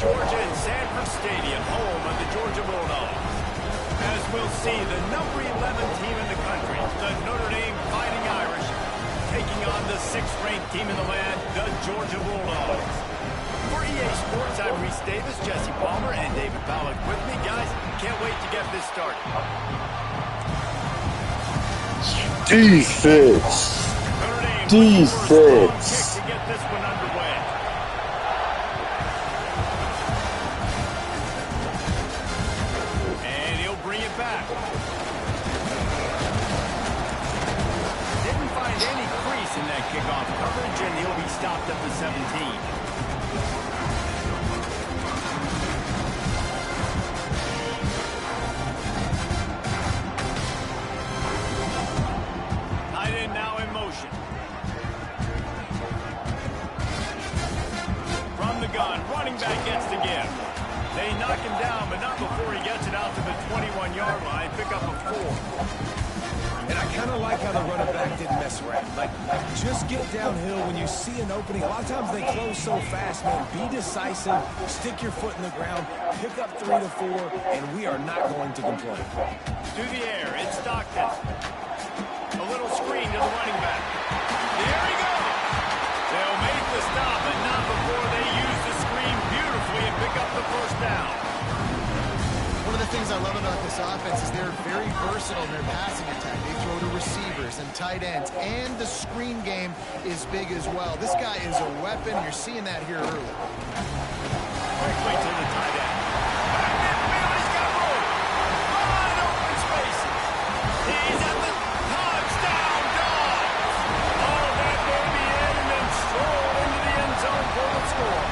Georgia and Sanford Stadium, home of the Georgia Bulldogs. As we'll see, the number 11 team in the country, the Notre Dame Fighting Irish, taking on the 6th-ranked team in the land, the Georgia Bulldogs. For EA Sports, I'm Reese Davis, Jesse Palmer, and David Pollack with me. Guys, can't wait to get this started. Defense. Defense. To get this one underway. And he'll bring it back. Didn't find any crease in that kickoff coverage, and he'll be stopped at the 17. Running back gets the give. They knock him down, but not before he gets it out to the 21-yard line. Pick up a 4. And I kind of like how the running back didn't mess around. Like, just get downhill when you see an opening. A lot of times they close so fast, man. Be decisive. Stick your foot in the ground. Pick up 3 to 4, and we are not going to complain. Through the air, it's Stockton. A little screen to the running back. There he goes. They'll make the stop, but not before they use the screen beautifully and pick up the first down. One of the things I love about this offense is they're very versatile in their passing attack. They throw to receivers and tight ends, and the screen game is big as well. This guy is a weapon. You're seeing that here early. Quickly to the tight end. Back midfield, he's got room. Wide open spaces. He's at the touchdown Dogs. Oh, that may be it, and then stroll into the end zone for the score.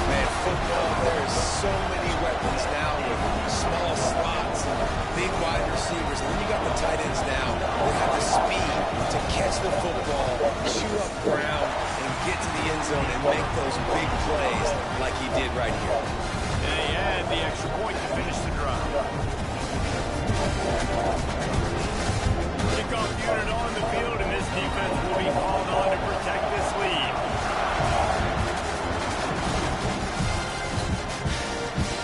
Man, football, there's so many weapons now with small slots and big wide receivers. And then you got the tight ends now. They have the speed to catch the football, chew up ground, and get to the end zone and make those big plays like he did right here. And he had the extra point to finish the drive. Kickoff unit on the field, and this defense will be called on to protect this lead.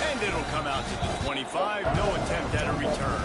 And it'll come out to the 25. No attempt at a return.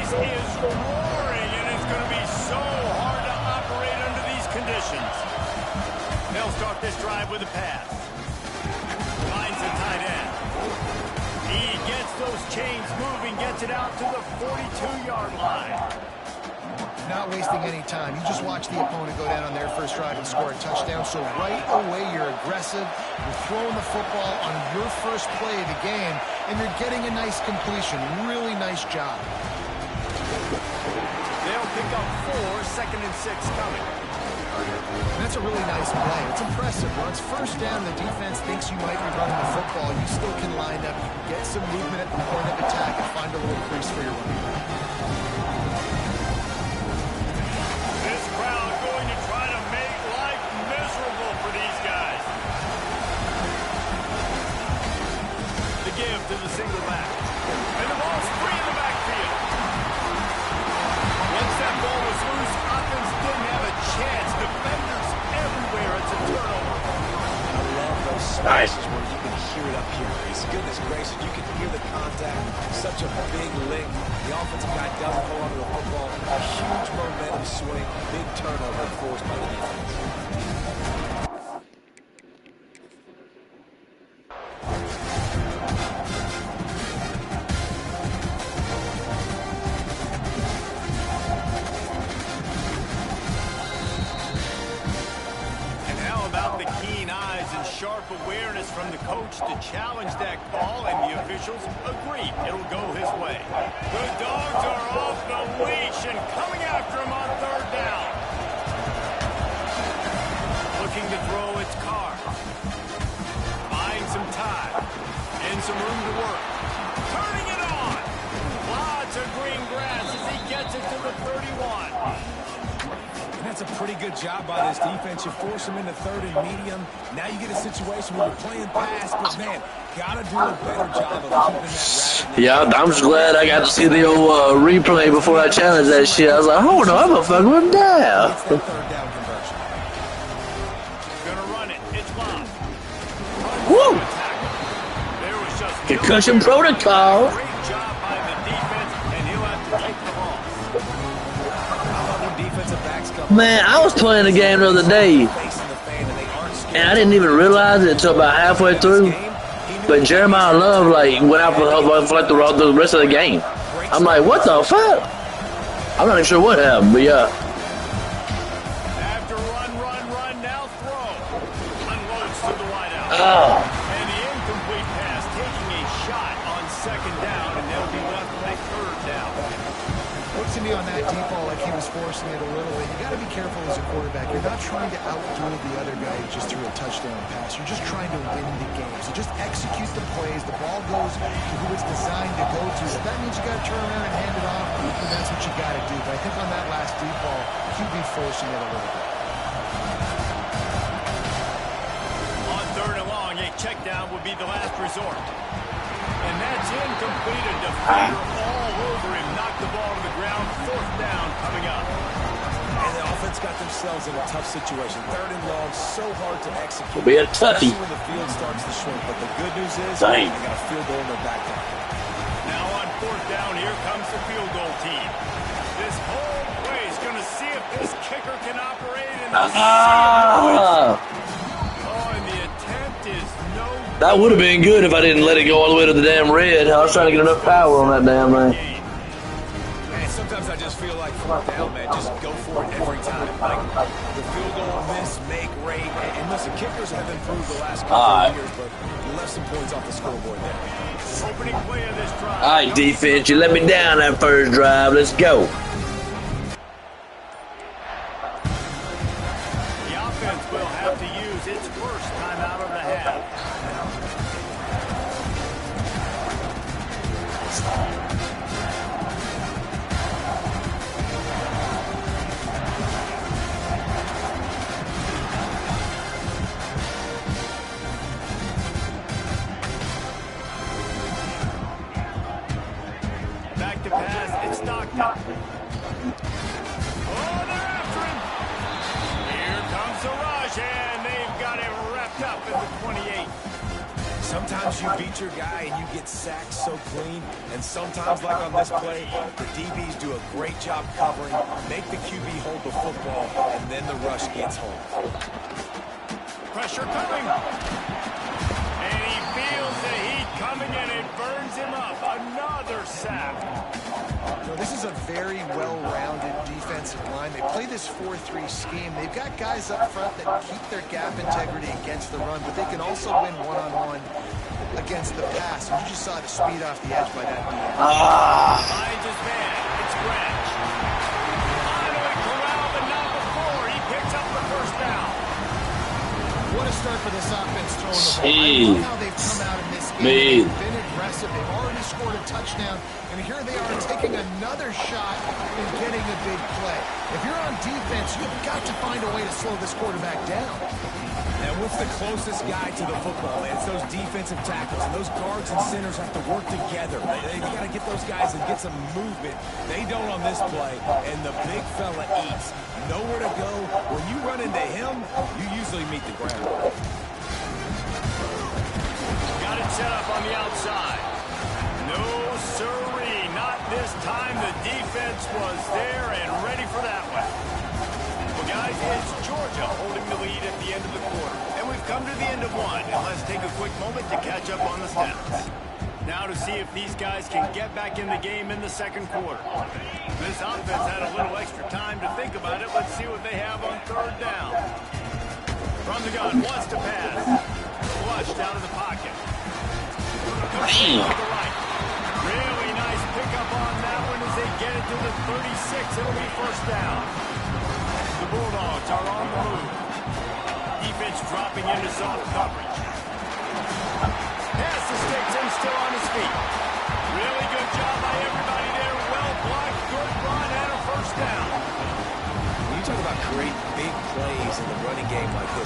Is roaring, and it's going to be so hard to operate under these conditions. They'll start this drive with a pass. Finds the tight end. He gets those chains moving, gets it out to the 42-yard line. Not wasting any time. You just watch the opponent go down on their first drive and score a touchdown. So right away, you're aggressive. You're throwing the football on your first play of the game, and you're getting a nice completion. Really nice job. They'll pick up 4, 2nd and 6 coming. That's a really nice play. It's impressive. Once first down, the defense thinks you might be running the football. You still can line up, get some movement at the point of attack, and find a little crease for your running back. This crowd going to try to make life miserable for these guys. The give to the single back. And the ball's free in the backfield. Once that ball was loose, offense didn't have a chance. Defenders everywhere. It's a turnover. I love those smashes where you can hear it up here. Goodness gracious, you can hear the contact. Such a big lick. The offensive guy doesn't hold on to the football. A huge momentum swing. Big turnover forced by the defense. Sharp awareness from the coach to challenge that call, and the officials agree it'll go his way. The Dogs are off the leash and coming after him on 3rd down. Looking to throw its Carr. Buying some time. some room to work. Turning it on. Lots of green grass as he gets it to the 31. And that's a pretty good job by this defense. You force them into third and medium. Now you get a situation where you're playing pass, but man, gotta do a better job of keeping that rabbit. Yeah, I'm just glad I got to see the old replay before I challenged that shit. I was like, oh no, I'm gonna fuck him down. It's that third down conversion. Gonna run it. It's Bob. Woo! There was just Concussion no protocol. great job by the defense, and he'll have to take the loss. How about when defensive backs come Man, I was playing the game the other day, facing the fan and they aren't scared? and I didn't even realize it until about halfway through. But Jeremiah Love like went out for like the rest of the game. I'm like, what the fuck? I'm not even sure what happened, but yeah. After run, now throw. Unloads to the wideout. Oh, And the incomplete pass taking a shot on second down, and they'll be left with a third down. Looks to me on that deep ball like he was forcing it a little bit. You got to be careful as a quarterback. You're not trying to outdo the other guy who just threw a touchdown pass. You're just trying to win the game. So just execute the plays. The ball goes to who it's designed to go to. If that means you got to turn around and hand it off, then that's what you got to do. But I think on that last deep ball, QB forcing it a little bit. On third and long, a check down would be the last resort. And that's incomplete. A defender all over him. Knocked the ball to the ground. Fourth down coming up. And the offense got themselves in a tough situation. Third and long, so hard to execute. It'll be a toughie. Especially when the field starts to shrink. But the good news is Dang. they got a field goal in their back pocket. Now on fourth down, here comes the field goal team. This whole play is going to see if this kicker can operate. And ah. oh, and the attempt is no That would have been good if I didn't let it go all the way to the damn red. I was trying to get enough power on that damn thing. gain. Man, sometimes I just feel like fourth down, man, just go for it every time. Like the field goal miss, make great. And listen, kickers have improved the last couple of years, but you left some points off the scoreboard there. Opening play of this drive. All right, defense, you let me down that first drive. Let's go. The offense will have to use its first timeout of the half. Back to pass, it's Stockton. Oh, they're after him. Here comes the rush, and they've got him wrapped up at the 28. Sometimes you beat your guy and you get sacked so clean, and sometimes, like on this play, the DBs do a great job covering, make the QB hold the football, and then the rush gets home. Pressure coming. And he feels the heat coming, and it burns him up. Another sack. So this is a very well-rounded defensive line. They play this 4-3 scheme. They've got guys up front that keep their gap integrity against the run, but they can also win one-on-one against the pass. And you just saw the speed off the edge by that DN. Finds his man. It's Branch. Finally corralled, but not before. He picks up the first down. What a start for this offense throwing the ball. I Jeez. love how they've come out in this game. Man. They've been aggressive. They've already scored a touchdown. And here they are taking another shot and getting a big play. If you're on defense, you've got to find a way to slow this quarterback down. And what's the closest guy to the football? It's those defensive tackles, and those guards and centers have to work together. They got to get those guys and get some movement. They don't on this play, and the big fella eats. Nowhere to go. When you run into him, you usually meet the ground. Got it set up on the outside. No siree, not this time. The defense was there and ready for that one. Well, guys, it's Georgia holding the lead at the end of the quarter. And we've come to the end of one. And let's take a quick moment to catch up on the stats. Now to see if these guys can get back in the game in the second quarter. This offense had a little extra time to think about it. Let's see what they have on third down. From the gun, wants to pass. Flushed out of the pocket. Comes to the right. Really nice pickup on that one as they get it to the 36. It'll be first down. The Bulldogs are on the move. Defense dropping into soft coverage. Pass to sticks instead.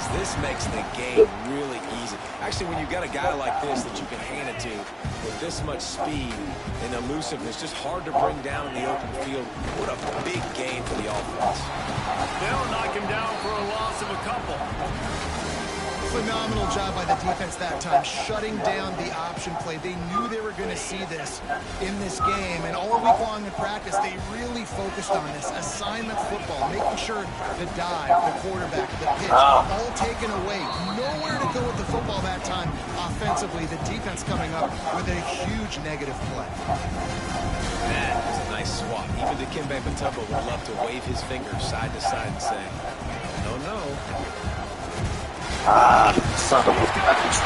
because this makes the game really easy. Actually, when you've got a guy like this that you can hand it to with this much speed and elusiveness, just hard to bring down in the open field. What a big game for the offense. They'll knock him down for a loss of a couple. Phenomenal job by the defense that time, shutting down the option play. They knew they were going to see this in this game, and all week long in practice, they really focused on this assignment football, making sure the dive, the quarterback, the pitch, all taken away. Nowhere to go with the football that time offensively. The defense coming up with a huge negative play. That is a nice swat. Even Dikembe Mutombo would love to wave his fingers side to side and say, no, no. Son of a bitch.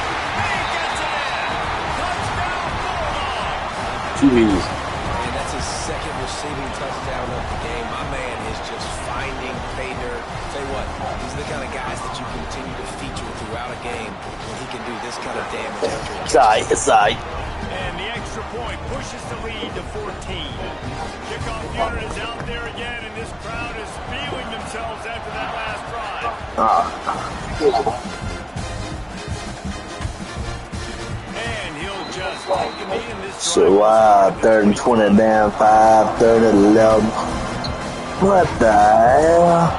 Jeez. And that's his second receiving touchdown of the game. My man is just finding pay dirt. Tell you what, these are the kind of guys that you continue to feature throughout a game when he can do this kind of damage after he It's aight. And the extra point pushes the lead to 14. Kickoff unit is out there again, and this crowd is feeling themselves after that last drive. And he'll just take a knee in this So, 3rd and 20 down, 5, 3rd and 11. What the hell?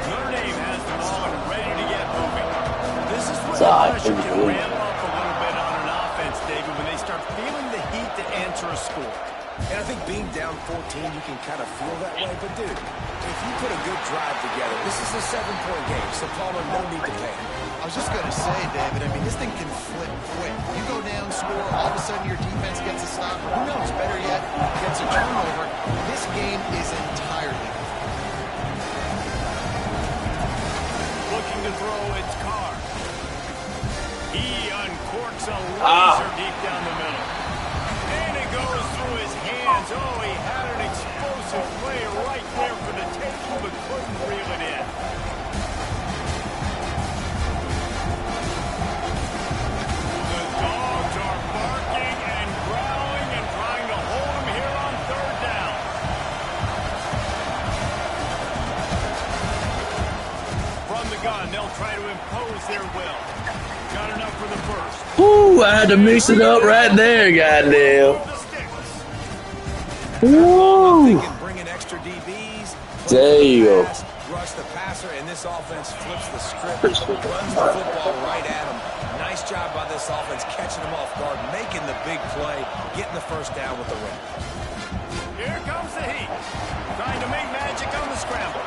Notre Dame has the ball and ready to get moving. This is when Sorry, the pressure can ramp up a little bit on an offense, David, when they start feeling the heat to answer a score. And I think being down 14, you can kind of feel that way. But, dude, if you put a good drive together, this is a 7-point game, so Palmer, no need to pay. I was just going to say, David, I mean, this thing can flip quick. You go down, score, all of a sudden your defense gets a stop. Who knows, better yet, gets a turnover. This game is entirely different. Looking to throw, it's Carr. He uncorks a laser deep down the middle. And it goes through his hands. Oh, he had an explosive play right there for the taking, but couldn't reel it in. The dogs are barking and growling and trying to hold him here on 3rd down. From the gun, they'll try to impose their will. Got enough for the first. Ooh, I had to mix it up right there, goddamn. The sticks. Woo! Thinking bringing extra DBs. Damn. Rush the passer, and this offense flips the script, runs the football right at him. Nice job by this offense, catching him off guard, making the big play, getting the first down with the run. Here comes the heat. Trying to make magic on the scramble.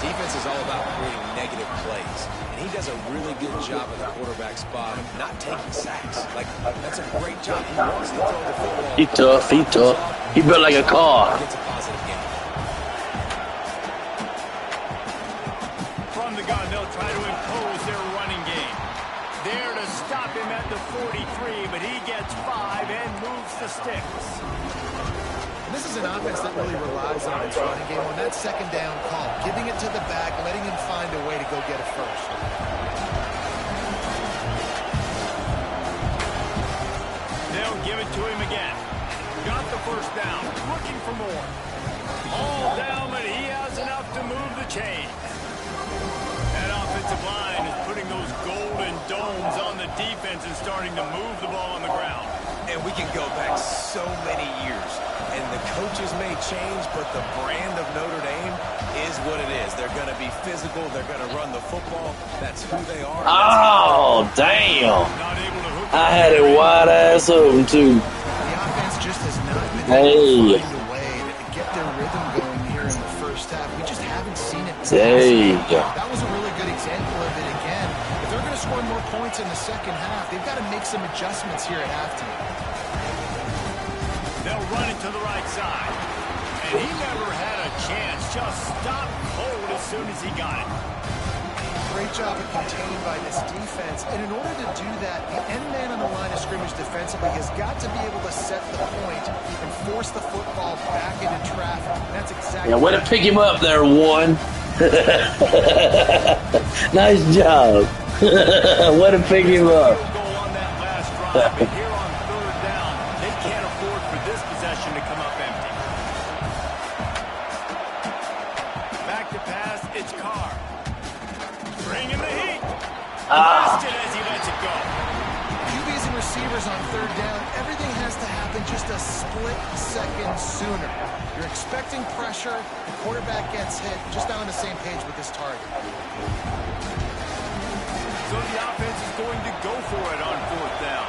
Defense is all about creating negative plays, and he does a really good job at the quarterback spot, not taking sacks. Like, that's a great job. He wants to throw the football. He tough. He built like a car. Gets a positive game. From the gun, they'll try to impose their running game. There to stop him at the 43, but he gets 5 and moves the sticks. And this is an offense that really relies on its running game on that 2nd down call, giving it to the back, letting him find a way to go get it first. They'll give it to him again. Got the first down, looking for more. All down, but he has enough to move the chains. That offensive line is putting those golden domes on the defense and starting to move the ball on the ground. And we can go back so many years, and the coaches may change, but the brand of Notre Dame is what it is. They're going to be physical. They're going to run the football. That's who they are. Oh, damn. Not able to hook I had it wide ass open, too. The offense just has not been able to Hey. find a way to get their rhythm going here in the first half. We just haven't seen it. Hey. That was a really good example of it again. If they're going to score more points in the second half, they've got to make some adjustments here at halftime. They'll run it to the right side. And he never had a chance. Just stopped cold as soon as he got it. Great job of containing by this defense. And in order to do that, the end man on the line of scrimmage defensively has got to be able to set the point and force the football back into traffic. And that's exactly Yeah, way to pick him up there, one. Nice job. Way to pick him up. Field goal on that last drive. And here on 3rd down, they can't afford for this possession to come up empty. Back to pass, it's Carr. Bringing the heat. Blasted as he lets it go. QBs and receivers on third down, everything has to happen just a split second sooner. You're expecting pressure, the quarterback gets hit, just not on the same page with this target. So the offense is going to go for it on fourth down.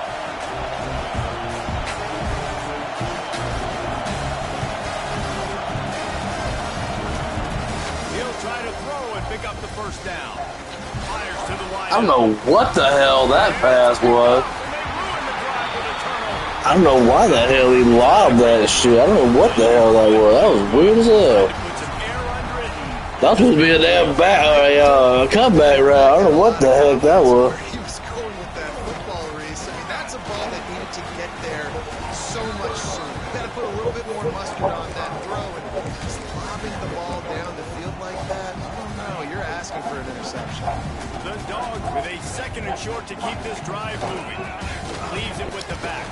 He'll try to throw and pick up the first down. Fires to the wide. I don't know what the hell that pass was. I don't know why the hell he lobbed that shit. I don't know what the hell that was. That was weird as hell. That was supposed to be a damn comeback route. I don't know what the heck that was. He was going with that football, Reese. I mean, that's a ball that needed to get there so much sooner. You got to put a little bit more mustard on that throw, and just lobbing the ball down the field like that, I don't know. You're asking for an interception. The Dogs with a second and short to keep this drive moving. Leaves it with the back.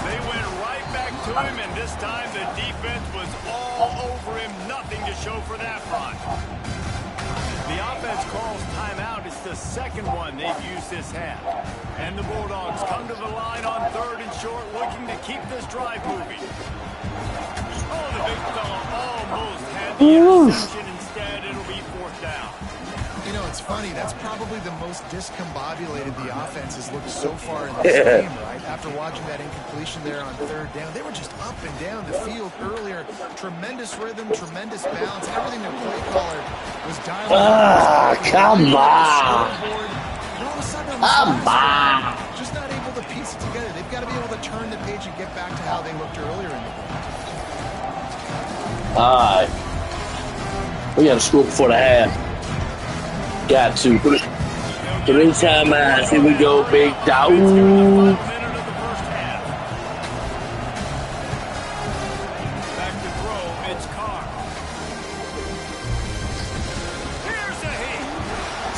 They went right back to him, and this time the defense was all over him. Nothing to show for that front. The offense calls timeout. It's the second one they've used this half. And the Bulldogs come to the line on third and short, looking to keep this drive moving. Oh, the big fella almost had the interception. Instead, it'll be fourth down. You know, it's funny. That's probably the most discombobulated the offense has looked so far in this game, right? After watching that incompletion there on third down, they were just up and down the field earlier. Tremendous rhythm, tremendous balance. Everything their play caller was dialing up. Come on. And all of a sudden, on the just not able to piece it together. They've got to be able to turn the page and get back to how they looked earlier in the game. All right. We got to score before the half. Got to. 3 timeouts. Here we go, big dog. Back to throw. It's Carr. Here's a hit.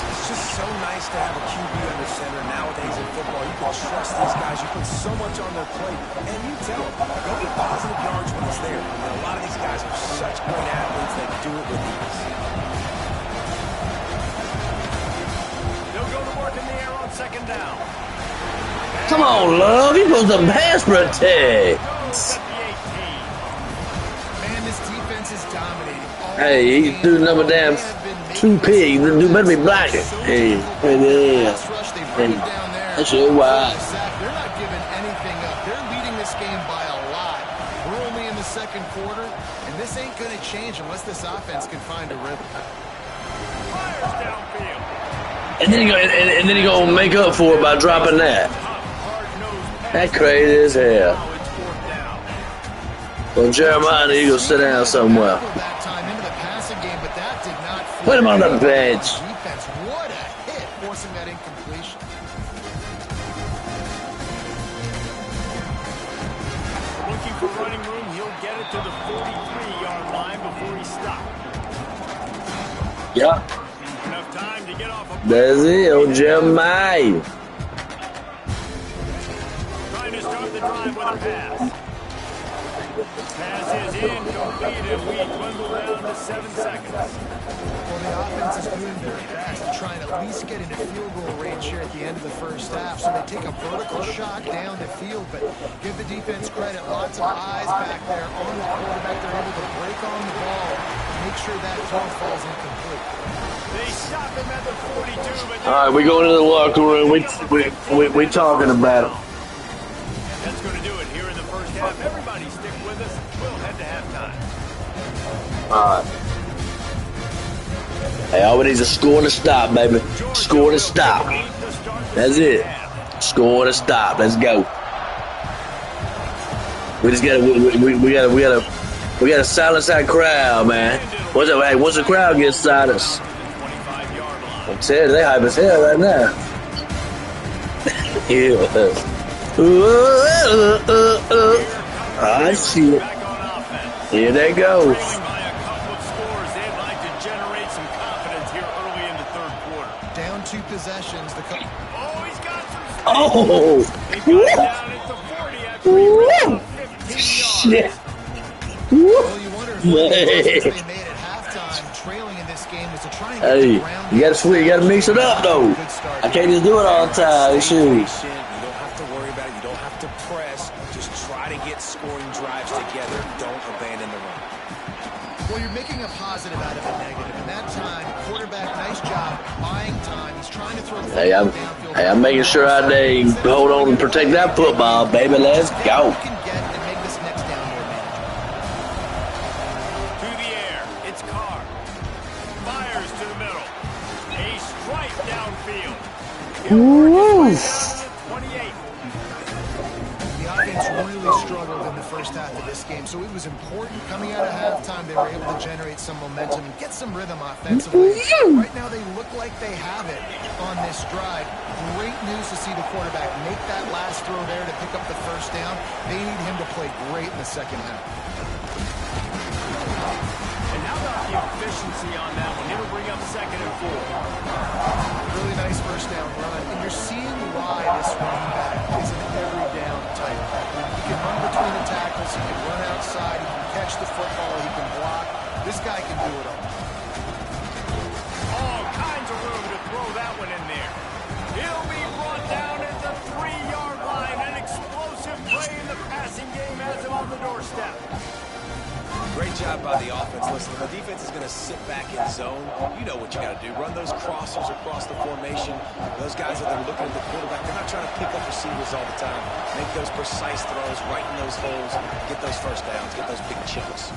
It's just so nice to have a QB under center nowadays in football. You can trust these guys. You put so much on their plate. And you tell them, go get positive yards when it's there. And a lot of these guys are such great athletes that do it with ease. Second down. Come on, love. He supposed to pass protect. Man, this defense is dominating. Hey, he threw number damn 2 pigs. You better be blocking. Hey, yeah. That shit wide. They're not giving anything up. They're leading this game by a lot. We're only in the second quarter, and this ain't going to change unless this offense can find a rhythm. Fires downfield. And then he gonna make up for it by dropping that. That crazy as hell. Well, Jeremiah, you go sit down somewhere. Put him on the bench. What a hit, forcing that incompletion. Looking for running room, he'll get it to the 43-yard line before he stops. Yeah. Enough time to get off a... That's it, old Jeremiah. Trying to start the drive with a pass. Pass is incomplete, and we dwindle down to 7 seconds. Well, the offense is doing their best, trying to at least get into field goal range here at the end of the first half. So they take a vertical shot down the field, but give the defense credit. Lots of eyes back there on the quarterback. They're able to break on the ball, make sure that throw falls incomplete. They stop him at the 42, but... All right, we go into the locker room. We talking about it. That's going to do it here in the first half. Everybody stick with us. We'll head to halftime. All right. Hey, all we need is a score to stop, baby. Score to stop. That's it. Score to stop. Let's go. We just gotta we gotta silence that crowd, man. Once the crowd gets silenced, I'm telling you, they hype as hell right now. Yeah. I see it. Here they go. Down 2 possessions. Oh! Shit! Well, you wonder if they made at halftime, trailing in this game with to try and Hey, you gotta mix it up though. I can't just do it all the time. Stay Shoot. patient. You don't have to worry about it. You don't have to press. Just try to get scoring drives together. Don't abandon the run. Well, you're making a positive out of a negative. And that time, quarterback, nice job buying time. He's trying to throw the football downfield. Hey, I'm making sure they hold on and protect that football, baby. Let's go. You can get and make this next down more manageable. To the air, it's Carr. Fires to the middle. A strike downfield. Woo. Down to the 28. The offense really struggled in the first half of this game, so it was important coming out of halftime they were able to generate some momentum and get some rhythm offensively. Right now they look like they have it on this drive. Great news to see the quarterback make that last throw there to pick up the first down. They need him to play great in the second half. And how about the efficiency on that one? It'll bring up 2nd and 4. Really nice first down run, and you're seeing why this running back is an every down type. He can run between the tackles, he can run outside, he can catch the football, he can block. This guy can do it all. All kinds of room to throw that one in there. He'll be brought down at the 3-yard line. An explosive play in the passing game has him on the doorstep. Great job by the offense. Listen, the defense is going to sit back in zone. You know what you got to do. Run those crossers across the formation. Those guys that are looking at the quarterback, they're not trying to pick up receivers all the time. Make those precise throws right in those holes. Get those first downs. Get those big chunks.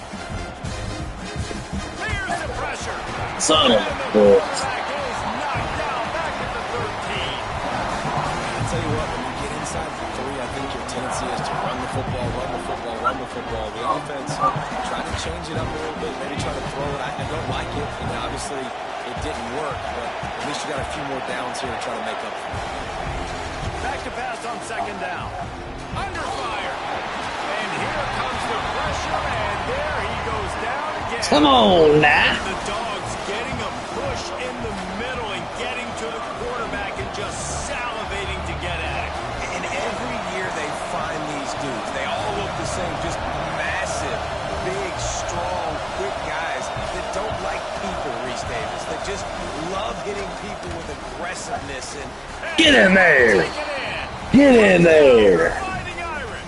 Here's the pressure. Son of a And the bitch. quarterback is knocked down back at the 13. I'll tell you what, when you get inside the 3, I think your tendency is to run the football, run the football, run the football. The offense, try to change it up a little bit, maybe try to throw it. I don't like it. And obviously, it didn't work, but at least you got a few more downs here to try to make up for it. Back to pass on 2nd down. Under fire. And here comes the pressure, and there he goes down again. Come on now. The Dogs getting a push in the middle and getting to the quarterback and just salivating to get at it. And every year they find these dudes. They all look the same, just massive, big, strong, quick guys that don't like people, Reese Davis, that just love hitting people with aggressiveness. And Get in there. Take it in. Get in there. Fighting Irish.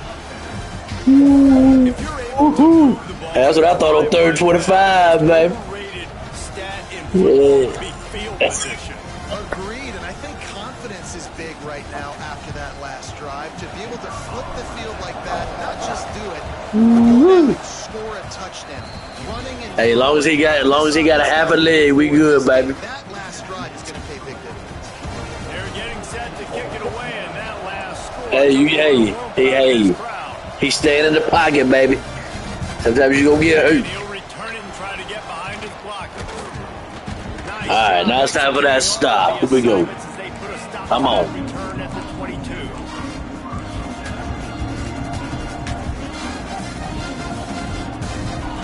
If you're able to move the ball, That's what I thought on 3rd and 25, baby. rated stat in Yeah. football to be field position. Agreed, and I think confidence is big right now after that last drive. To be able to flip the field like that, not just do it, but go down and score a touchdown. Running and Hey, as long as he got a half a leg, we good, baby. that last drive is going to pay big dividends. They're getting set to kick it away, and that last score. Hey, he's staying in the pocket, baby. Sometimes you gonna get hurt. He'll return it and try to get behind his blocker. Nice. All right, now it's time for that stop. Here we go. Come on. Return at the 22.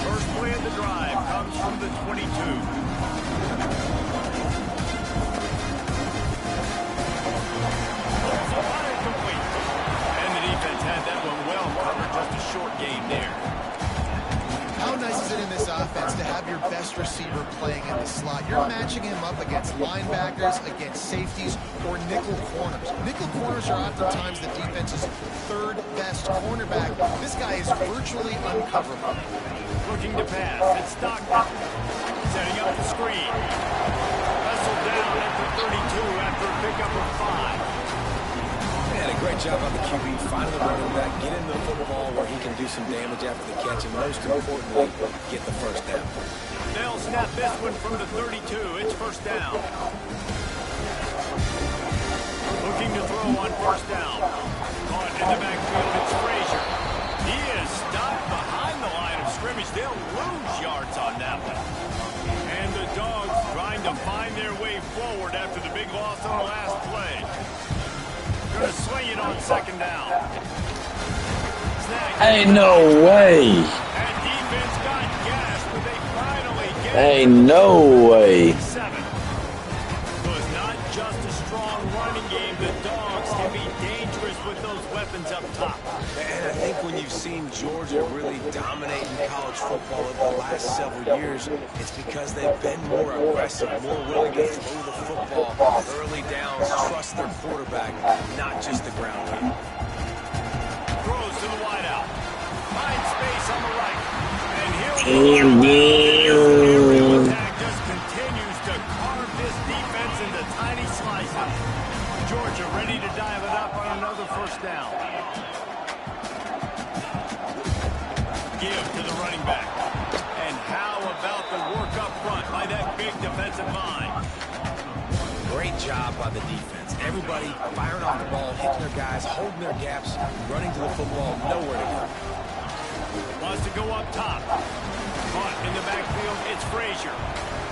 First play of the drive comes from the 22. And the defense had that one well covered. Just a short game there. How nice is it in this offense to have your best receiver playing in the slot? You're matching him up against linebackers, against safeties, or nickel corners. Nickel corners are oftentimes the defense's 3rd best cornerback. This guy is virtually uncoverable. Looking to pass. It's Stockton. Setting up the screen. Wrestled down at the 32 after a pickup of 5. Man, a great job on the QB, finding the running back, get into the football where he can do some damage after the catch, and most importantly, get the first down. They'll snap this one from the 32. It's first down. Looking to throw on first down. Caught in the backfield, it's Frazier. He is stopped behind the line of scrimmage. They'll lose yards on that one. And the Dogs trying to find their way forward after the big loss on the last play. Going to swing it on 2nd down. Snag. Ain't no way. And defense got gashed, but they finally get Ain't no way. 7. So it's not just a strong running game. The Dogs can be dangerous with those weapons up top. And I think when you've seen Georgia really dominate in college football over the last several years, it's because they've been more aggressive, more willing to throw the football early downs, trust their quarterback, not just the ground game. Throws to the wideout. Finds space on the right. And here attack just continues to carve this defense into tiny slices. Georgia ready to dive it up on another first down. Give to the running back. And how about the work up front by that big defensive line? Great job by the defense. Everybody firing off the ball, hitting their guys, holding their gaps, running to the football, nowhere to go. Wants to go up top. But in the backfield, it's Frazier.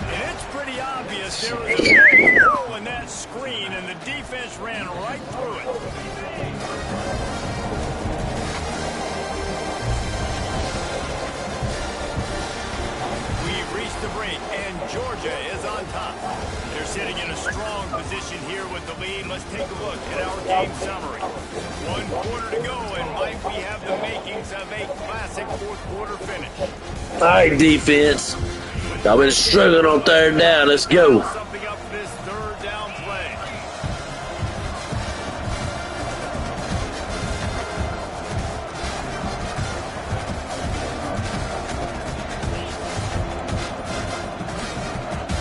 And it's pretty obvious there was a big hole in that screen, and the defense ran right through it. We've reached the break, and Georgia is on top. They're sitting in a strong position here with the lead. Let's take a look at our game summary. 1 quarter to go, and Mike, we have the makings of a classic fourth quarter finish. All right, defense. Y'all been struggling on third down. Let's go. Something up for this third down play.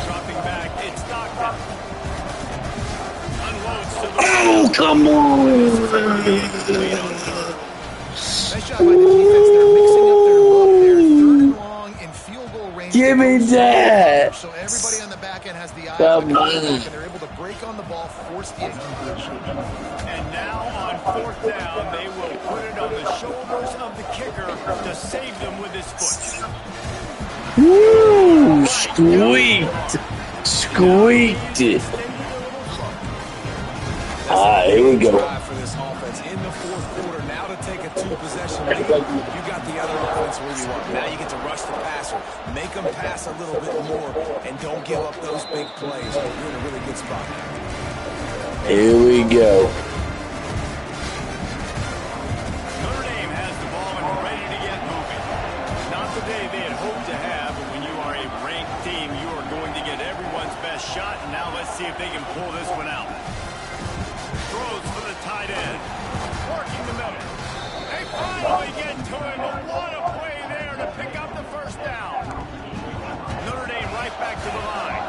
Dropping back, it's Stockton. Unloads to the Oh, come on. Nice job by the defense. They're mixing up their look. They're 3rd and long in field goal range. Give me that. So everybody on the back end has the eye Come on the quarterback, on. and they're able to break on the ball, force the incompletion. And now on 4th down, they will put it on the shoulders of the kicker to save them with his foot. Woo! Squeaked. Squeaked it. All right, here we go. Drive for this offense in the fourth quarter. Now to take a 2-possession lead. You got the other offense where you want. Now you get to rush the passer, make them pass a little bit more, and don't give up those big plays. You're in a really good spot. Here we go. Notre Dame has the ball and ready to get moving. Not the day they had hoped to have, but when you are a ranked team, you are going to get everyone's best shot. And now let's see if they can pull this one out. Throws for the tight end. Working the middle. They finally get to him, but what a play there to pick up the first down. Notre Dame right back to the line.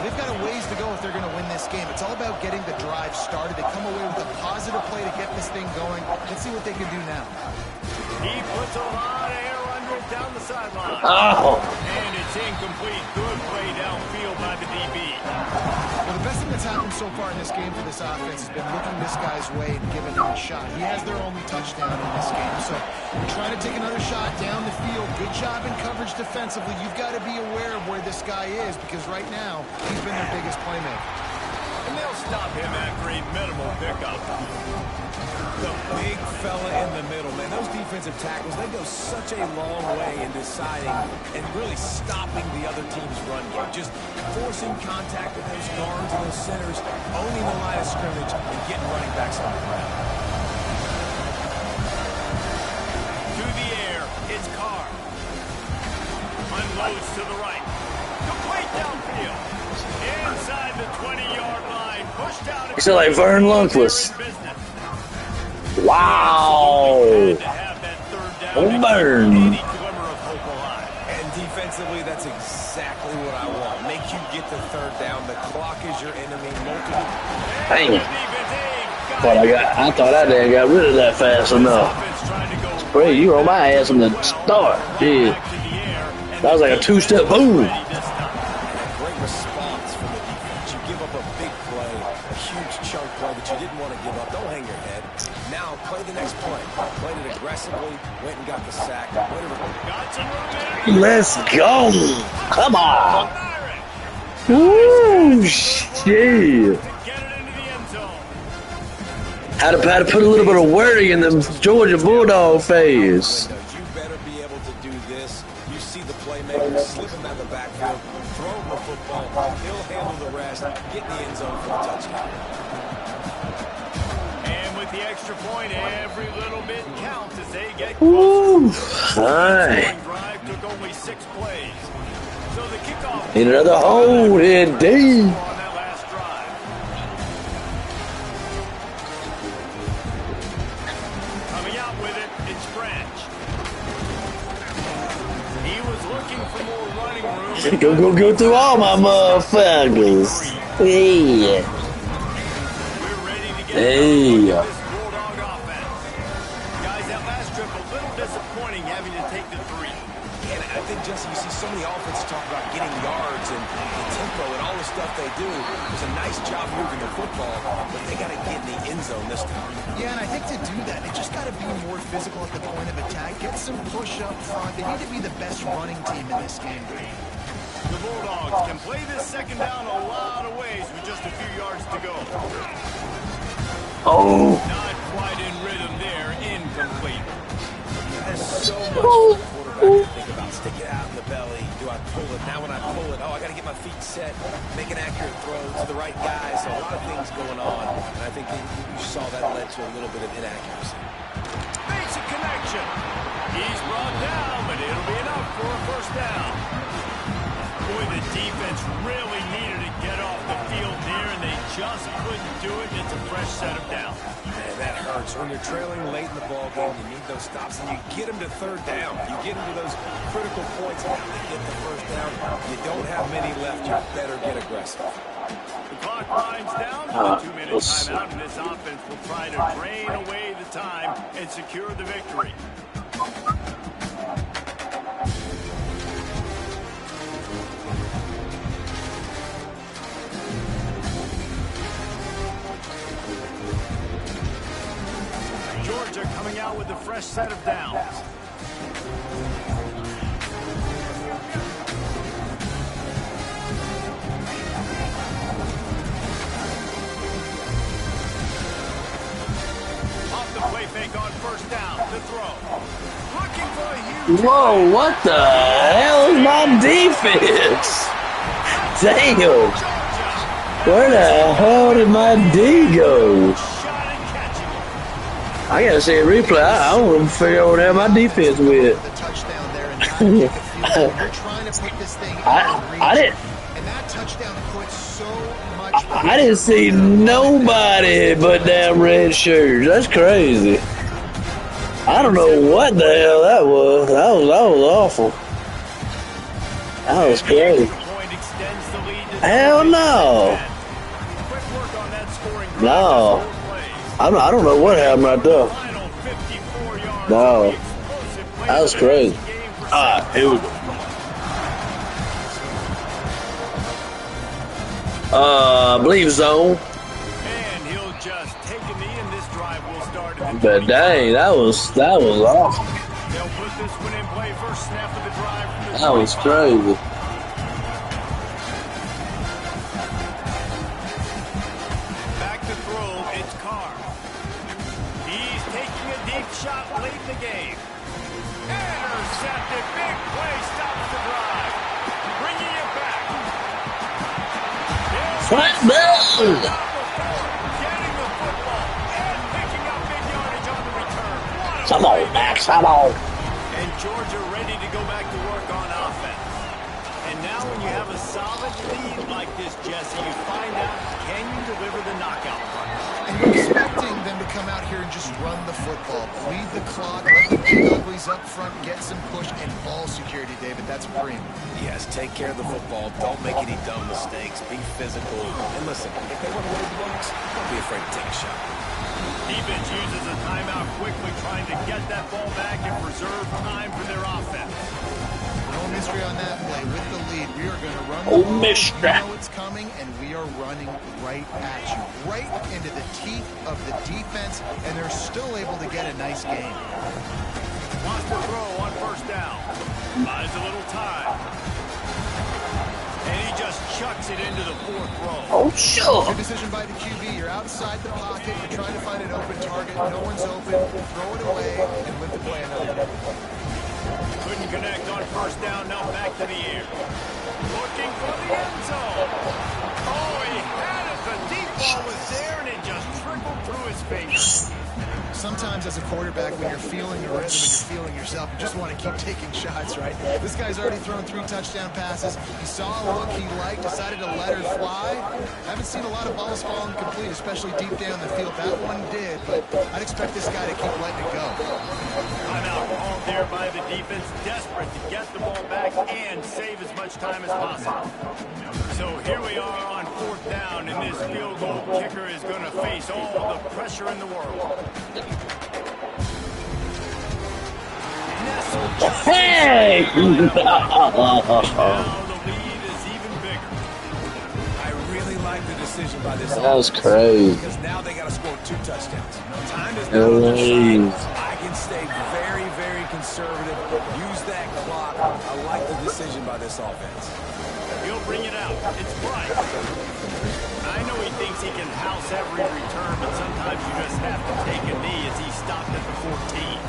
They've got a ways to go if they're going to win this game. It's all about getting the drive started. They come away with a positive play to get this thing going. Let's see what they can do now. He puts a lot of air under it down the sideline. Oh. And it's incomplete. Good play downfield by the DB. Well, the best thing that's happened so far in this game for this offense has been looking this guy's way and giving him a shot. He has their only touchdown in this game, so trying to take another shot down the field. Good job in coverage defensively. You've got to be aware of where this guy is because right now he's been their biggest playmaker. And they'll stop him after a minimal pickup. The big fella in the middle, man. Those defensive tackles, they go such a long way in deciding and really stopping the other team's run game. Just forcing contact with those guards and those centers, owning the line of scrimmage, and getting running backs on the ground. To the air, it's Carr. Unloads to the right. Complete downfield. Inside the 20-yard line. Pushed out. You sound like Vern Lundquist. Wow. Burn. And defensively, that's exactly what I want. Make you get the third down. The clock is your enemy. Multiple. Dang it. I thought I didn't got rid of that fast enough. Spray, you were on my ass from the start. Yeah. That was like a 2-step boom. Great response from the defense. You give up a big play, a huge chunk play that you didn't want to give up. Don't hang your head. Now play the next play. Played it aggressively, went and got the sack. Let's go. Come on. Woo, shit. Had to put a little bit of worry in the Georgia Bulldog phase. You better be able to do this. You see the playmaker slip him out of the backfield, throw him the football, he'll handle the rest, get in the end zone for the touchdown. And with the extra point, point, every little bit counts as they get Woo! closer. All right. The drive took only 6 plays. So the kickoff. Need another hold, indeed. On that last drive. Coming out with it, it's Branch. He was looking for more running room. Go through all my motherfuckers. Yeah. We're ready to get Hey. this Bulldog offense. Guys, that last trip a little disappointing having to take the 3. And I think, Jesse, you see so many offenses talk about getting yards and the tempo and all the stuff they do. It was a nice job moving the football, but they got to get in the end zone this time. Yeah, and I think to do that, they just got to be more physical at the point of attack, get some push up front. They need to be the best running team in this game. The Bulldogs can play this second down a lot of ways with just a few yards to go. Oh. Not quite in rhythm there, incomplete. There's so much for the quarterback to think about. Stick it out in the belly. Do I pull it? Now when I pull it, I got to get my feet set, make an accurate throw to the right guy. So a lot of things going on. And I think you saw that led to a little bit of inaccuracy. Basic connection. He's brought down, but it'll be enough for a first down. Boy, the defense really needed to get off the field there, and they just couldn't do it. It's a fresh set of downs. Man, that hurts. When you're trailing late in the ball game, you need those stops, and you get them to third down. You get them to those critical points, and they get the first down. You don't have many left. You better get aggressive. The clock winds down to a 2-minute timeout, and this offense will try to drain away the time and secure the victory. Georgia coming out with a fresh set of downs. Off the play fake on first down. The throw. Looking for a huge... Whoa, what the hell is my defense? Damn. Georgia. Where the hell did my D go? Shot and catching it. I gotta see a replay. I don't want to figure out what the hell my defense with. The touchdown there and not take a field goal. We're trying to put this thing I didn't. And that touchdown puts so much... I didn't see nobody but damn red shirts. That's crazy. I don't know what the hell that was. That was awful. That was crazy. Point extends the lead to Hell no. quick work on that scoring drive. No. Just 4 plays. I don't know what happened right there. Final 54 yards. No. Explosive play That was that crazy. ends the game for Alright, here we go. I believe zone. And he'll just take a knee, and this drive will start at the But dang, that was awful. They'll put this one in play first snap of the drive from the That was 25. crazy. Back to throw, it's Carr. He's taking a deep shot late in the game. Intercepted, big play, stops the drive. Bringing it back. Flat ball. Getting the football and picking up big yardage on the return. What a Come on, play. Max, come on. And Georgia ready to go back to work on offense. And now when you have a solid lead like this, Jesse, you find out, can you deliver the knockout punch? And you're expecting them to come out here and just run the football, bleed the clock, let the big uglies up front, get some push and ball security, David. That's premium. Yes, take care of the football. Don't make any dumb mistakes. Be physical. And listen, if they want to win the blocks, don't be afraid to take a shot. Defense uses a timeout quickly, trying to get that ball back and preserve time for their offense. No mystery on that play. With the lead, we are going to run the Oh, ball. mystery. You know it's coming, and we are running right at you, right into the teeth of the defense, and they're still able to get a nice game. Wants to throw on first down. Buys a little time. And he just chucks it into the 4th row. Oh, sure. Good decision by the QB. You're outside the pocket. You're trying to find an open target. No one's open. Throw it away and live to play another. Couldn't connect on first down. Now back to the air. Looking for the end zone. Oh, he had it. The deep ball was there, and it just trickled through his fingers. sometimes as a quarterback, when you're feeling the rhythm and you're feeling yourself, you just want to keep taking shots, right? This guy's already thrown 3 touchdown passes. He saw a look he liked, decided to let her fly. Haven't seen a lot of balls falling complete, especially deep down the field. That one did, but I'd expect this guy to keep letting it go. Timeout called there by the defense, desperate to get the ball back and save as much time as possible. So here we are on 4th down, and this field goal kicker is going to face all the pressure in the world. Hey! Now the lead is even bigger. I really like the decision by this That was offense, crazy. because now they got to score 2 touchdowns. Time is not on their side. I can stay very, very conservative. Use that clock. I like the decision by this offense. He'll bring it out. It's Bryce. I know he thinks he can house every return, but sometimes you just have to take a knee as he stopped at the 14.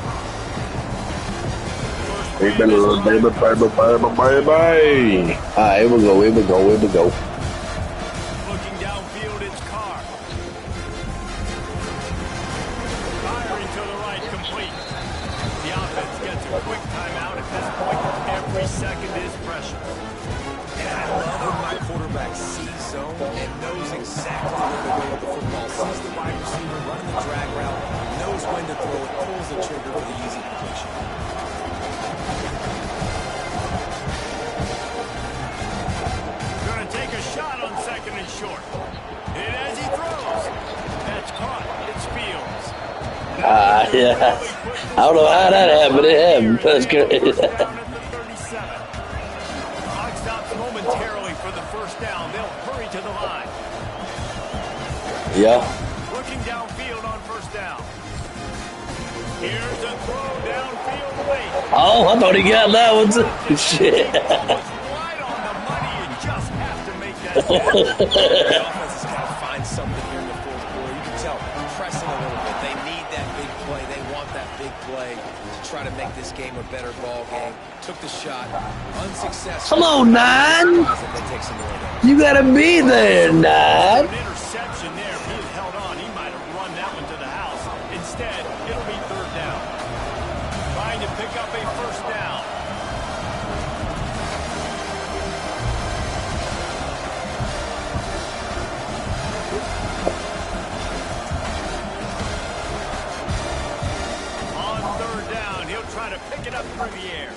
Baby, baby, baby, baby, baby. Alright, here we go, here we go, here we go. Looking downfield, it's Carr. Firing to the right, complete. The offense gets a quick timeout at this point. Every second is precious. And I love when my quarterback sees zone and knows exactly where to go with the football. Sees the wide receiver running the drag route, knows when to throw it, pulls the trigger for the easy completion. Going to take a shot on 2nd and short. And as he throws, that's caught. It's Fields. Yeah. I don't know how that happened. It happened. That's great. Down at the 37. Clock stops momentarily for the 1st down. They'll hurry to the line. Yeah. Looking downfield on 1st down. Here's a throw downfield late. Oh, I thought he got that one too. Shit. Was right on the money. You just have to make that catch. The offense has got to find something here in the 4th quarter. You can tell, pressing a little bit. They need that big play. They want that big play to try to make this game a better ball game. Took the shot, unsuccessful. Come on, Nine. They take some more there. You gotta be there, Nine. An interception there. If he had held on, he might have run that one to the house. Instead, it'll be 3rd down. Trying to pick up a 1st down. On 3rd down, he'll try to pick it up through the air.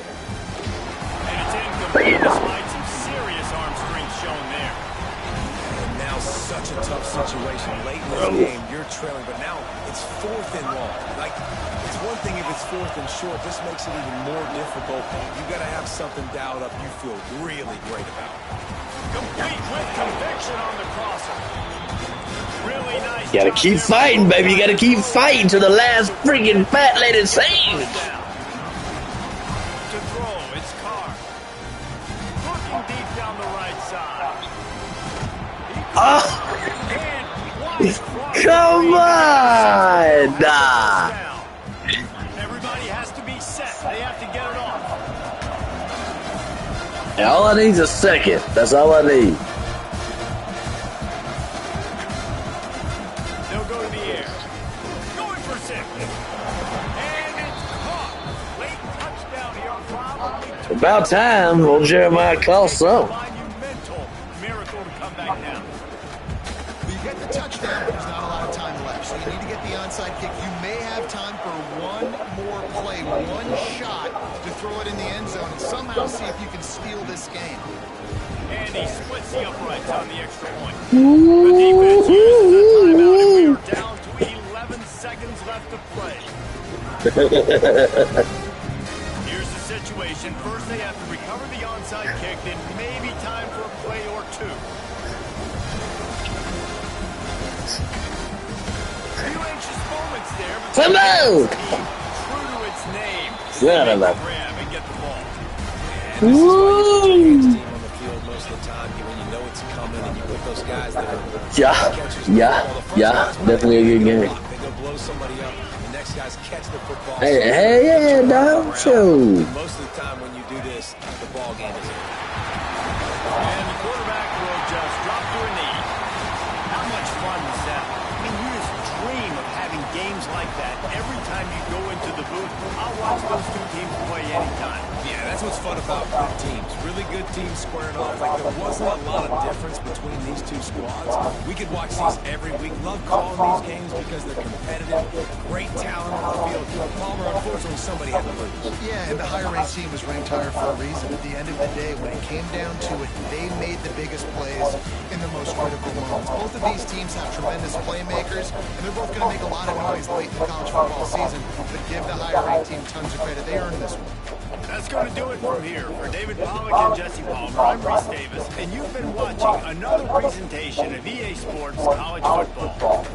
And it's incomplete despite some serious arm strength shown there. And now such a tough situation. Late in this game, you're trailing, but now it's 4th and long. Like, it's one thing if it's 4th and short. This makes it even more difficult. You got to have something dialed up you feel really great about. Complete with conviction on the crosser. Really nice. You gotta job keep there. fighting, baby. You gotta keep fighting to the last freaking fat lady save. Down. To throw, it's Carr. Looking deep down the right side. Oh, And wide cross. come on. Down. Everybody has to be set. They have to get it off. And all I need is a second. That's all I need. They'll go to the air. Going for 6. And it's caught. Late touchdown here. Probably About time old Jeremiah called some. monumental miracle to come back down. You get the touchdown, but there's not a lot of time left. So you need to get the onside kick. You may have time for one more play, one shot to throw it in the end zone and somehow see if you can steal this game. And he splits the uprights on the extra point. The defense uses a timeout, and we are down to 11 seconds left to play. Here's the situation. First, they have to recover the onside kick, then maybe time for a play or two. Few anxious moments there, but Come on. true to its name. Son of a- Grab and get the ball. And this is why you put your hands team on the field most of the time. When you know it's coming and you put those guys that are Yeah, definitely a good game. They go blow somebody up. The next guys catch the football. Hey, yeah, dog. Show. Most of the time when you do this, the ball game is over. And the quarterback will just drop to a knee. How much fun was that? I mean, you just dream of having games like that every time you go into the booth, I'll watch those two teams play anytime. Yeah, that's what's fun about good teams. Really good teams squaring off. Like, there wasn't a lot of difference between these two squads. We could watch these every week. Love calling these games because they're competitive. Great talent on the field. Palmer, unfortunately, somebody had to lose. Yeah, and the higher-ranked team was ranked higher for a reason. At the end of the day, when it came down to it, they made the biggest plays in the most critical moments. Both of these teams have tremendous playmakers, and they're both going to make a lot of noise late in the college football season, but give the higher-ranked team tons of credit. They earned this one. That's going to do it from here. For David Pollack and Jesse Palmer, I'm Reese Davis, and you've been watching another presentation of EA Sports College Football.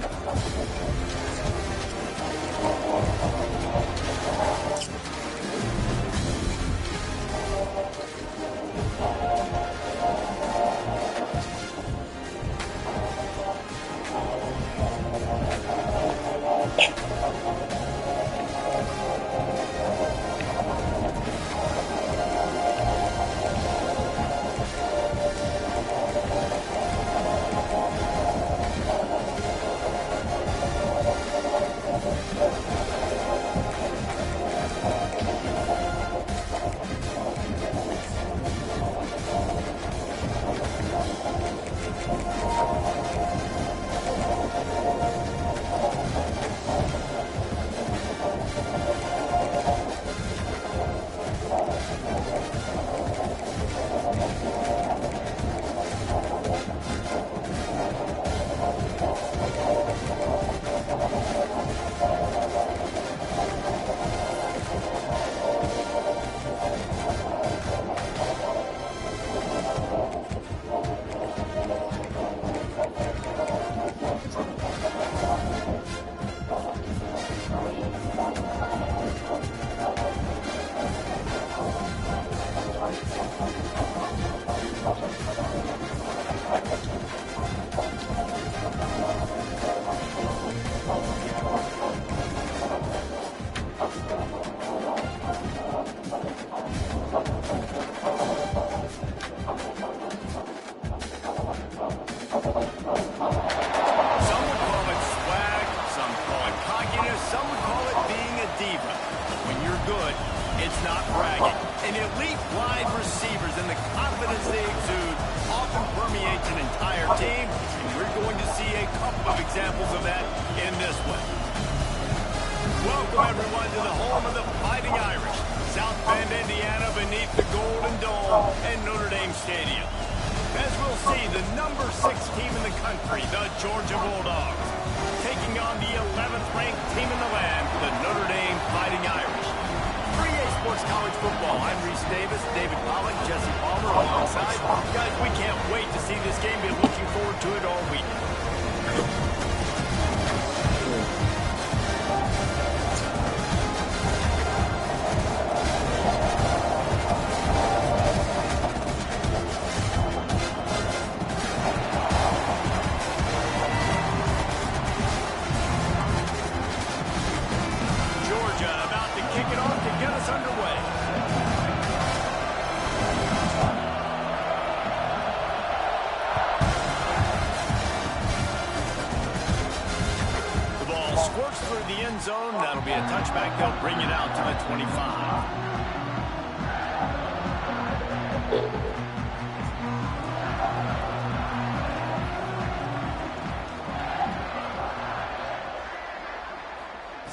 Zone. That'll be a touchback. They'll bring it out to the 25.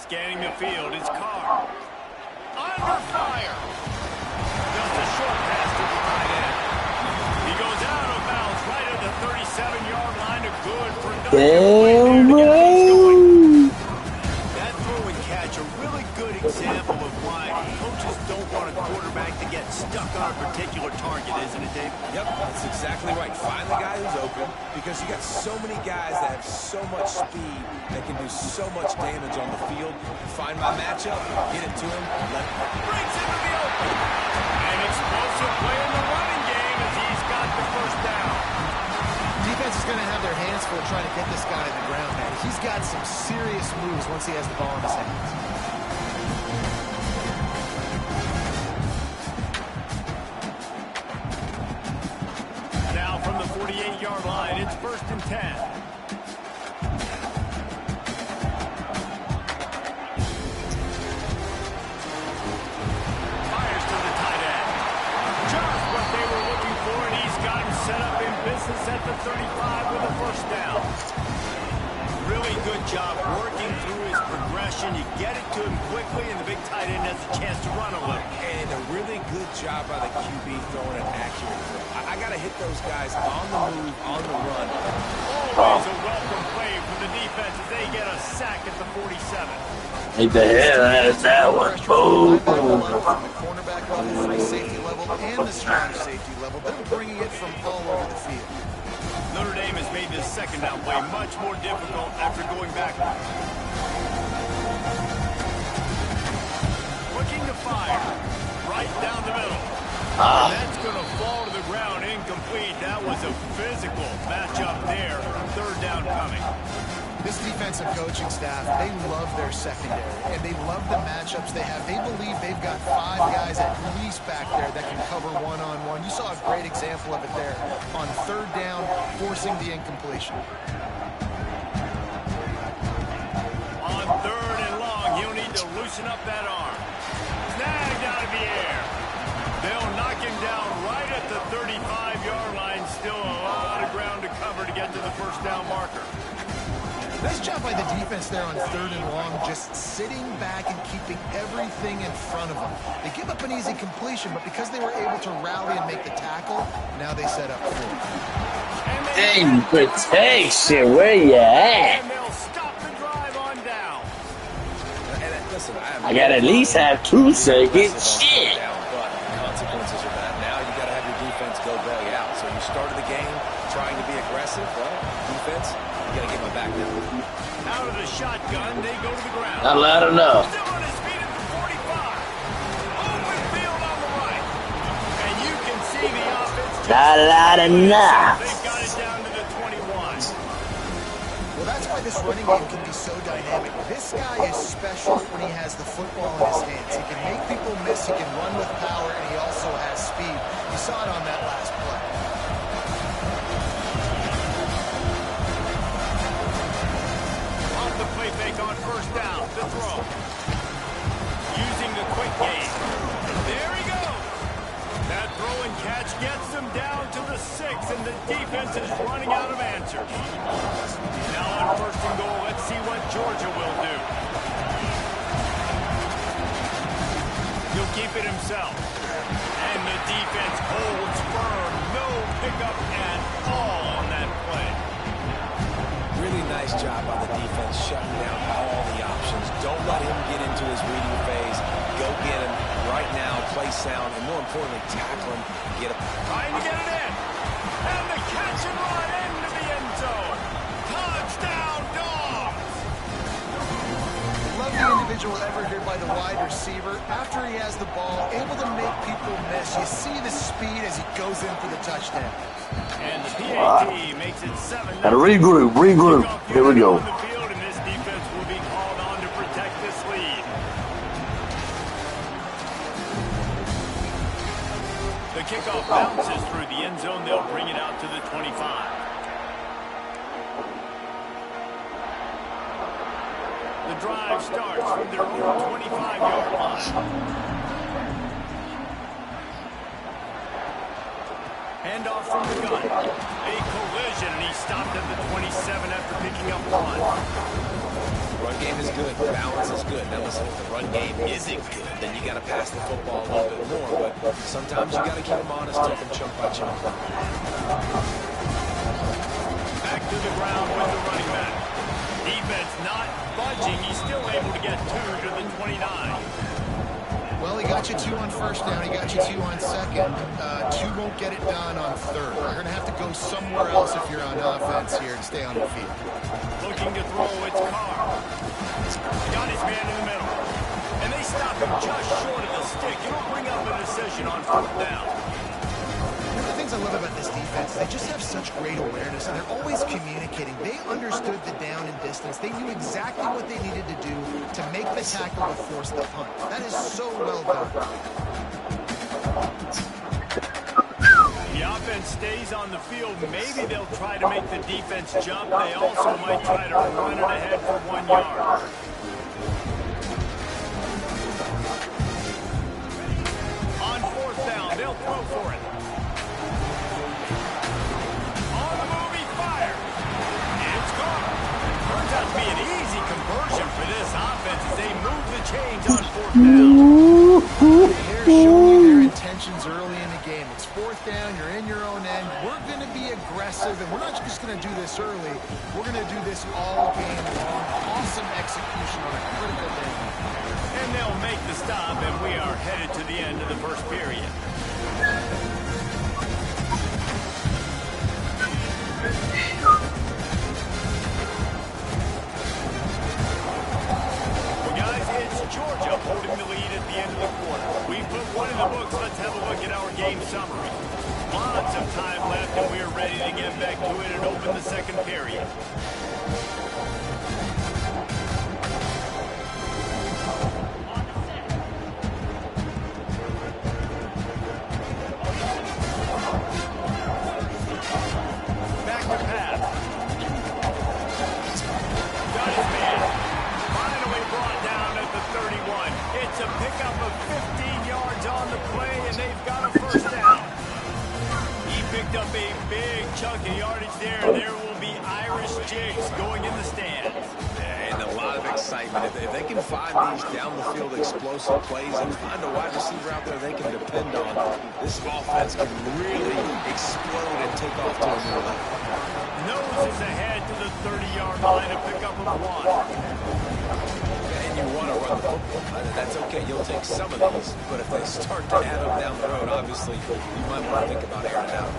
Scanning the field, it's Carr. Under fire. Just a short pass to the tight end. He goes out of bounds right at the 37-yard line. A good production. That throw and catch, a really good example of why coaches don't want a quarterback to get stuck on a particular target, isn't it, Dave? Yep, that's exactly right. Find the guy who's open, because you got so many guys that have so much speed that can do so much damage on the field. Find my matchup, get it to him, let him. Breaks into the open. An explosive play in the running game as he's got the first down. Defense is going to have their hands full trying to get this guy to the ground, man. He's got some serious moves once he has the ball in his hands. Now from the 48-yard line, it's 1st and 10. misses at the 35 with a first down. Really good job working through his progression. You get it to him quickly, and the big tight end has a chance to run a little. And a really good job by the QB throwing an accurate throw. I got to hit those guys on the move, on the run. Always a welcome play for the defense as they get a sack at the 47. Take the hell out of that one. Boom. From the cornerback level, free safety level, and the strong safety level. They're bringing it from all over the field. Notre Dame has made this second down play much more difficult after going backwards. Looking to fire. Right down the middle. And that's going to fall to the ground incomplete. That was a physical matchup there. Third down coming. This defensive coaching staff, they love their secondary, and they love the matchups they have. They believe they've got 5 guys at least back there that can cover one-on-one. You saw a great example of it there on third down, forcing the incompletion. On third and long, he'll need to loosen up that arm. Snagged out of the air. They'll knock him down right at the 35-yard line. Still a lot of ground to cover to get to the first down marker. Nice job by the defense there on third and long, just sitting back and keeping everything in front of them. They give up an easy completion, but because they were able to rally and make the tackle, now they set up fourth. Dang protection, where you at? And they'll stop the drive on down. And listen, I gotta at least have 2 seconds. Shit. But consequences of that. Now you got to have your defense go bail you out. So you started the game trying to be aggressive. Well, defense, you got to get my back now. Out of the shotgun, they go to the ground. Not loud enough. Still on his feet at the 45. Open field on the right. And you can see the offense. Not loud enough. They've got it down to the 21. Well, that's why this running game can be so dynamic. This guy is special when he has the football in his hands. He can make people miss, he can run with power, and he also has speed. You saw it on that last play. Off the play fake on first down. The throw. Using the quick game. There he goes. That throw and catch gets them down to the 6, and the defense is running out of answers. Now on first and goal, let's see what Georgia will do. He'll keep it himself. And the defense holds firm. No pickup at all on that play. Really nice job by the defense shutting down all the options. Don't let him get into his reading phase. Go get him right now, play sound, and more importantly, tackle him, get him. Trying to get it in. And the catch and run into the end zone. Touchdown, Dogs! Love the individual effort here by the wide receiver. After he has the ball, able to make people miss. You see the speed as he goes in for the touchdown. And the PAT makes it 7. Gotta regroup. Here we go. On the field, and this defense will be called on to protect this lead. The kickoff bounces through the end zone. They'll bring it out to the 25. The drive starts from their own 25-yard line. Handoff from the gun. A collision, and he stopped at the 27 after picking up 1. Run game is good. Balance is good. Now listen, if the run game isn't good, then you got to pass the football a little bit more. But sometimes you got to keep them honest, take them chunk by chunk. Back to the ground with the running back. Defense not budging. He's still able to get 2 to the 29. Well, he got you 2 on first down. He got you 2 on second. 2 won't get it done on third. You're going to have to go somewhere else if you're on offense here and stay on the field. Looking to throw, it's Carr. Got his man in the middle. And they stop him just short of the stick. It'll bring up a decision on fourth down. One of the things I love about this defense, they just have such great awareness, and they're always communicating. They understood the down and distance. They knew exactly what they needed to do to make the tackle or force the punt. That is so well done. The offense stays on the field. Maybe they'll try to make the defense jump. They also might try to run it ahead for 1 yard. On fourth down, they'll throw for it. fourth down. They're showing you their intentions early in the game. It's fourth down. You're in your own end. We're going to be aggressive, and we're not just going to do this early. We're going to do this all game long. Awesome execution on a critical down. And they'll make the stop, and we are headed to the end of the first period. Well, guys, it's Georgia holding the lead at the end of the quarter. We put one in the books. Let's have a look at our game summary. Lots of time left, and we're ready to get back to it and open the second period. It's a pickup of 15 yards on the play, and they've got a first down. He picked up a big chunk of yardage there. There will be Irish jigs going in the stands. And a lot of excitement. If they can find these down-the-field explosive plays and find a wide receiver out there they can depend on, this offense can really explode and take off to a new level. Noses ahead to the 30-yard line, a pickup of 1. You want to run the football. That's okay. You'll take some of these, but if they start to add them down the road, obviously, you might want to think about airing it out.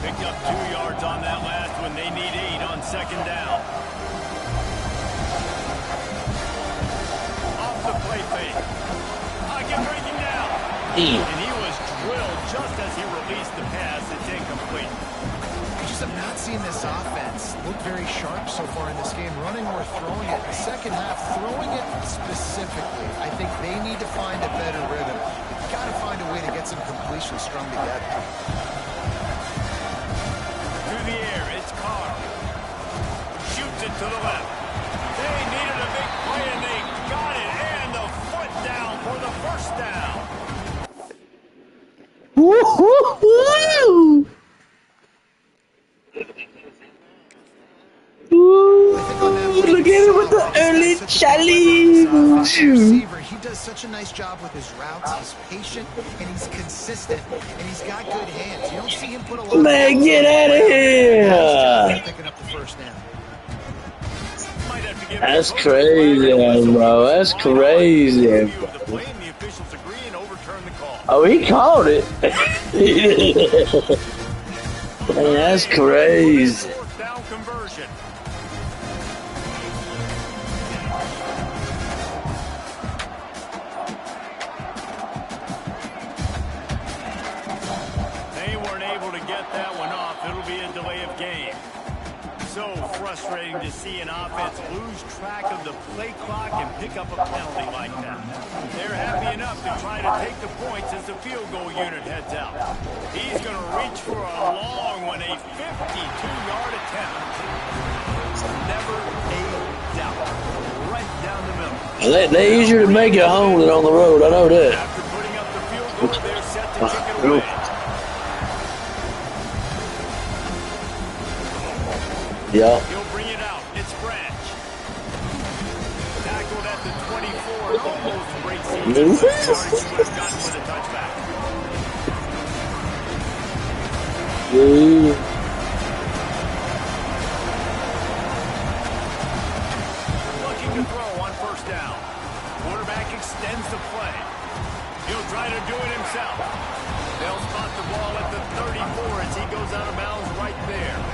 Picked up 2 yards on that last one. They need 8 on second down. Off the play fake. Get breaking down. And he was drilled just as he released the pass. It's incomplete. I've not seen this offense look very sharp so far in this game, running or throwing it. The second half, throwing it specifically, I think they need to find a better rhythm. They've got to find a way to get some completions strung together. Through the air, it's Carr. Shoots it to the left. They needed a big play, and they got it. And the foot down for the first down. Woo-hoo-hoo! Look at him with the early challenge. He does such a nice job with his routes. He's patient and he's consistent and he's got good hands. You don't see him put a lot. Man, get out of here! Picking up the first down. That's crazy, bro. That's crazy. Oh, he called it. Man, that's crazy. Frustrating to see an offense lose track of the play clock and pick up a penalty like that. They're happy enough to try to take the points as the field goal unit heads out. He's going to reach for a long one, a 52-yard attempt. Never a doubt. Right down the middle. They're easier to make at home than on the road. I know that. After putting up the field goal, they're set to kick it away. Yeah. He'll bring it out. It's Branch. Tackled at the 24. Almost breaks the would have gotten with a touchback. Looking to throw on first down. Quarterback extends the play. He'll try to do it himself. They'll spot the ball at the 34 as he goes out of bounds right there.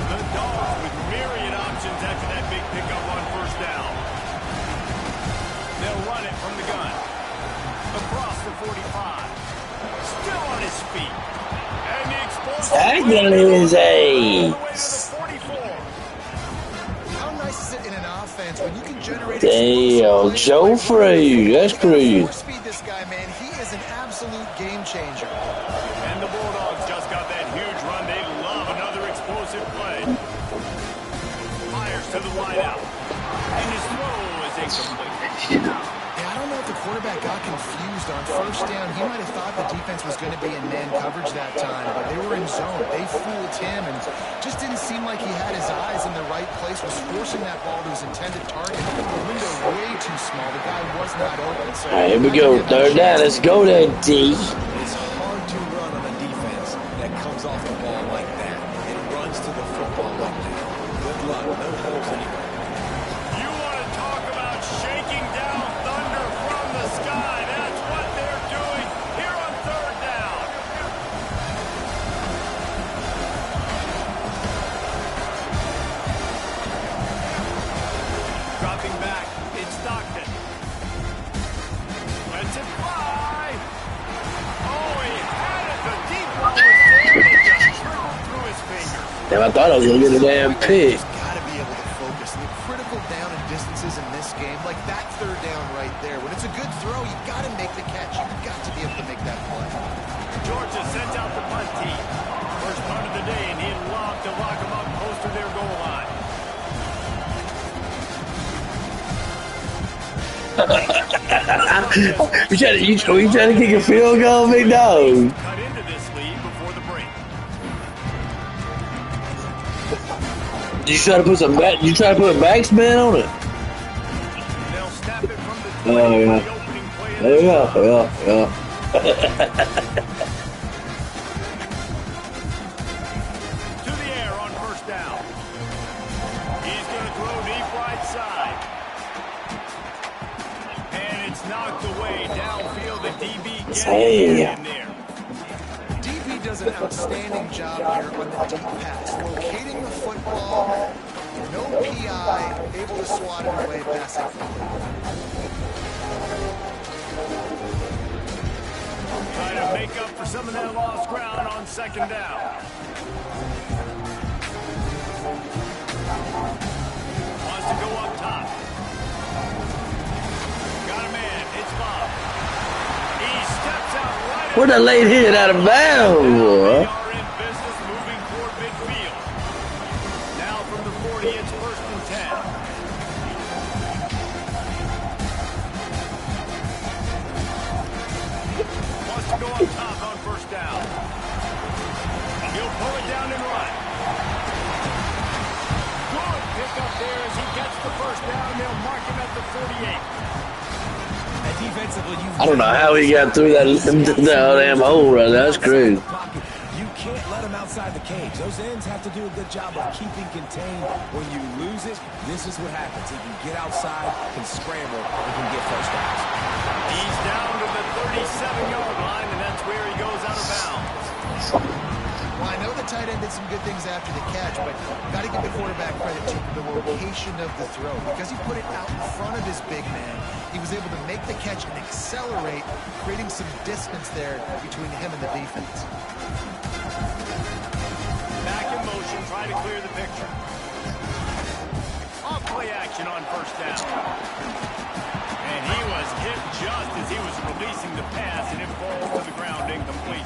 The Dogs with myriad options after that big pickup on first down. They'll run it from the gun. Across the 45. Still on his feet. And the explosive How nice is it in an offense when you can generate damn, Joe Free. That's crazy. Speed this guy, man. He is an absolute game changer. And the Bulldogs just got that huge run. They love another explosive play. Fires to the wideout. And his throw is incomplete. Yeah, I don't know if the quarterback quarterback got confused on first down. He might have thought the defense was going to be in man coverage that time, but they were in zone. They fooled him and just didn't seem like he had his eyes in the right place, was forcing that ball to his intended target. The window way too small. The guy was not open. So all right, here we go. Third down. Let's go there, D. It's hard to run on a defense that comes off the ball like that and runs to the football like that. Good luck. No holes anywhere. You want to talk about shaking down thunder from the sky. That's what they're doing here on third down. Dropping back, it's Stockton. Lets it fly. Oh, he had it. The deep ball was there. It just trickled through his fingers. Damn, I thought I was going to get a damn pick. Got to be able to focus. The critical down and distances in this game, like that third down right there. When it's a good throw, you got to make the catch. You've got to be able to make that play. Georgia sends out the punt team. First punt of the day, and he'd love to lock them up close to their goal line. you trying to kick a field goal, big dog? Cut into this lead before the break. You try to put some back? You try to put a backspin on it? They'll snap it from the 20 Oh, for yeah. the opening play of There you this go. drive. Yeah. To the air on first down. He's going to throw deep right side. And it's knocked away downfield. The DB gets Hey. in there. DB does an outstanding job here on the deep pass, locating the football. No PI, able to swat it away, passing complete. Trying to make up for some of that lost ground on second down. Wants to go up top. Got a man. It's Bob. He steps out right. Where'd that late hit out of bounds, They boy? are in business moving toward midfield. Now from the 40, it's first and 10. Wants to go up top on first down. He'll pull it down and run. Good pick up there as he gets the first down. They'll mark him at the 48. Defensively, I don't know how he got through that damn hole right there. That's crazy. You can't let him outside the cage. Those ends have to do a good job of keeping contained. When you lose it, this is what happens. He can get outside, can scramble, and can get first downs. He's down to the 37-yard line, and that's where he goes out of bounds. Well, I know the tight end did some good things after the catch, but got to give the quarterback credit to the location of the throw. Because he put it out in front of his big man, he was able to make the catch and accelerate, creating some distance there between him and the defense. Back in motion, trying to clear the picture. Off play action on first down. And he was hit just as he was releasing the pass, and it falls to the ground incomplete.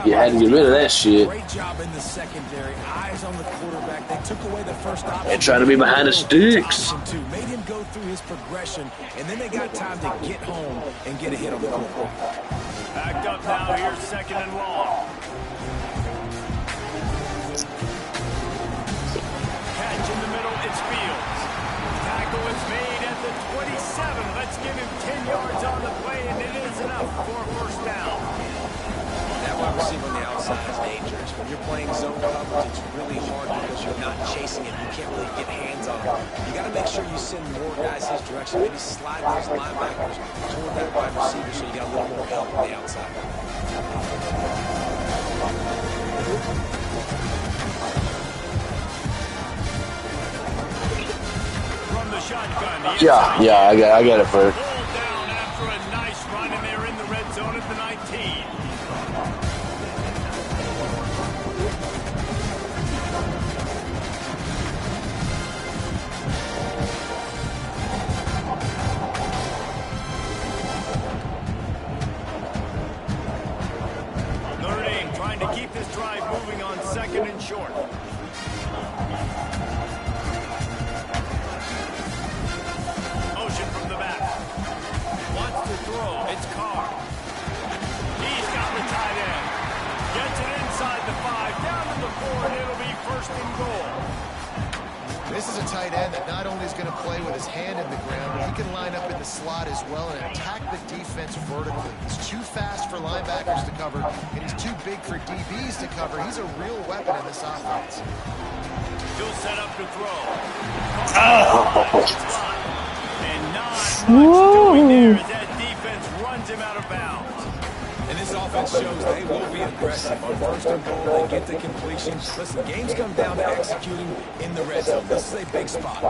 You had to get rid of that shit. Great job in the secondary. Eyes on the quarterback. They took away the first option. And trying to be behind the sticks. Option two. Made him go through his progression, and then they got time to get home and get a hit on the quarterback. Backed up now, here's second and long. Catch in the middle, it's Fields. Tackle is made at the 27. Let's give him 10 yards on the play, and it is enough for a first down. That wide receiver on the outside is dangerous. When you're playing zone coverage, it's really hard because you're not chasing it. You can't really get hands on him. You got to make sure you send more guys his direction. Maybe slide those linebackers toward that wide receiver so you got a little more help on the outside. From the shotgun, the Yeah, I got it first. pulled down after a nice run, and they're in the red zone at the 19. Notre Dame trying to keep this drive moving on second and short. Motion from the back. it's Carr. He's got the tight end. Gets it inside the 5, down to the 4, and it'll be first and goal. This is a tight end that not only is going to play with his hand in the ground, but he can line up in the slot as well and attack the defense vertically. He's too fast for linebackers to cover, and he's too big for DBs to cover. He's a real weapon in this offense. He'll set up to throw. Oh. And not much doing there as that defense runs him out of bounds. And this offense shows they will be aggressive on first and goal. They get the completion. Listen, games come down to executing in the red zone. This is a big spot.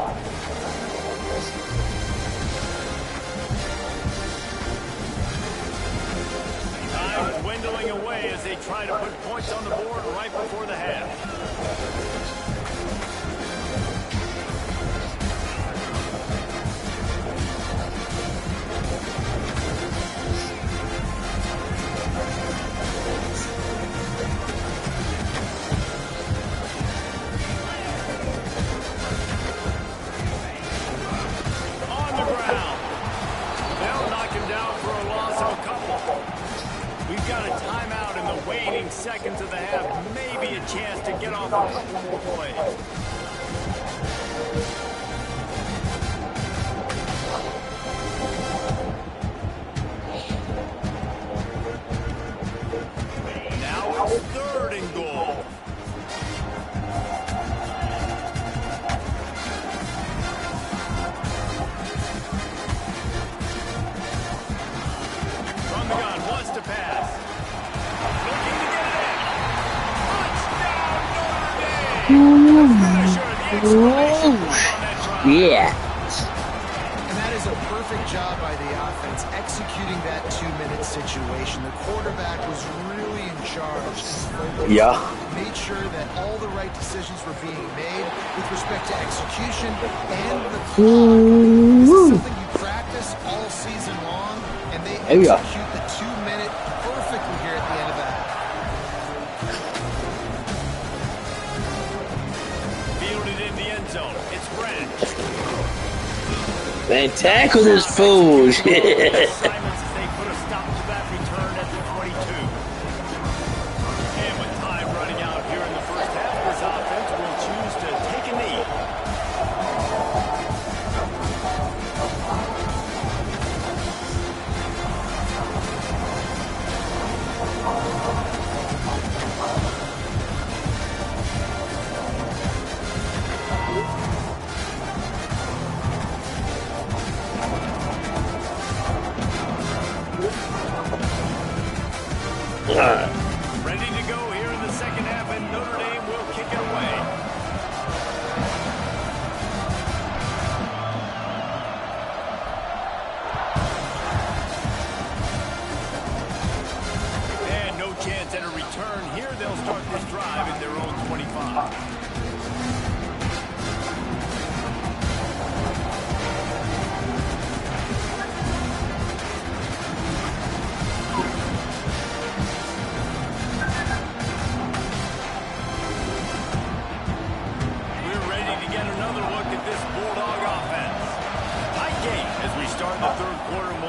Time dwindling away as they try to put points on the board right before the half. Seconds of the half, maybe a chance to get off a couple more plays. Now it's third and goal. From the gun, wants to pass. Yeah. And that is a perfect job by the offense executing that 2-minute situation. The quarterback was really in charge. Yeah. Made sure that all the right decisions were being made with respect to execution and the clock. This is something you practice all season long, and they execute the 2-minute perfectly here at the end of that. Fielded in the end zone. It's Branch. Man, tackle this fool. Simons as they put a stop to that return at the 22. And with time running out here in the first half, this offense will choose to take a knee. Ready to go here in the second half, and Notre Dame will kick it away. And no chance at a return here. They'll start this drive at their own 25.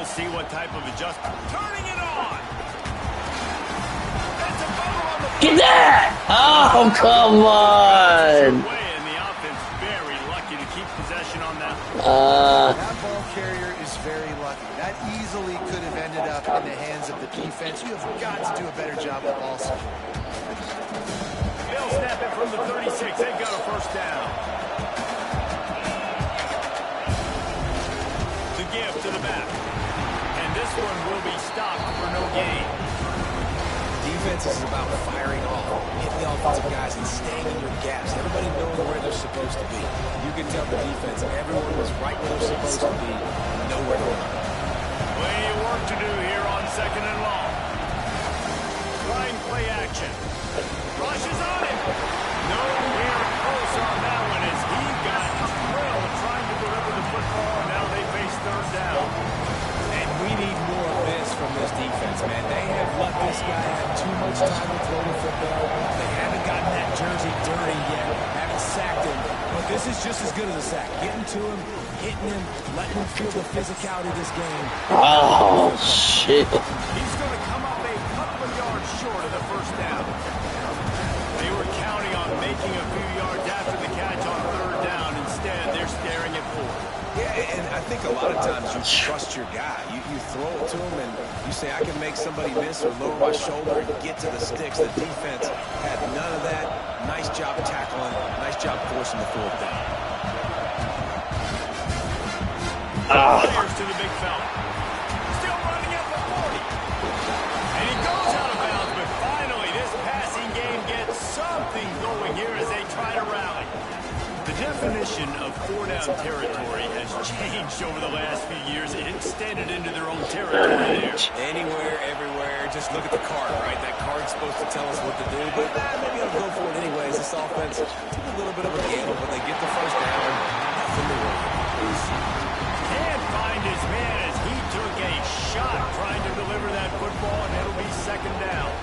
See what type of adjustment. Turning it on. That's a bubble on the Get that! Oh, come on! And the offense very lucky to keep possession on that. That ball carrier is very lucky. That easily could have ended up in the hands of the defense. You have got to do a better job with ball security. They'll snap it from the 36. They've got a first down. The give to the back. This one will be stopped for no gain. Defense is about firing off, hitting the offensive guys and staying in your gaps. Everybody knowing where they're supposed to be. You can tell the defense, everyone was right where they're supposed to be, nowhere to run. Plenty of work to do here on second and long. Trying play action. Rush is on it. Nowhere close on that one as he got drilled trying to deliver the football. Now they face third down. We need more of this from this defense, man. They have let this guy have too much time to throw the football. They haven't gotten that jersey dirty yet. Haven't sacked him. Look This is just as good as a sack. Getting to him, hitting him, letting him feel the physicality of this game. Oh, shit. He's going to come up a couple of yards short of the first down. They were counting on making a few yards after the catch on third down. Instead, they're staring at fourth. Yeah, and I think a lot of times you trust your guy. You throw it to him and you say, I can make somebody miss or lower my shoulder and get to the sticks. The defense had none of that. Nice job tackling. Nice job forcing the fourth down. Players to the big fella. Still running at the 40. And he goes out of bounds, but finally this passing game gets something going here as they try to rally. The definition of four-down territory has changed over the last few years. It extended into their own territory there. Anywhere, everywhere, just look at the card, right? That card's supposed to tell us what to do, but maybe I'll go for it anyways. This offense took a little bit of a gamble, but they get the first down. Nothing to worry about. Can't find his man as he took a shot trying to deliver that football, and it'll be second down.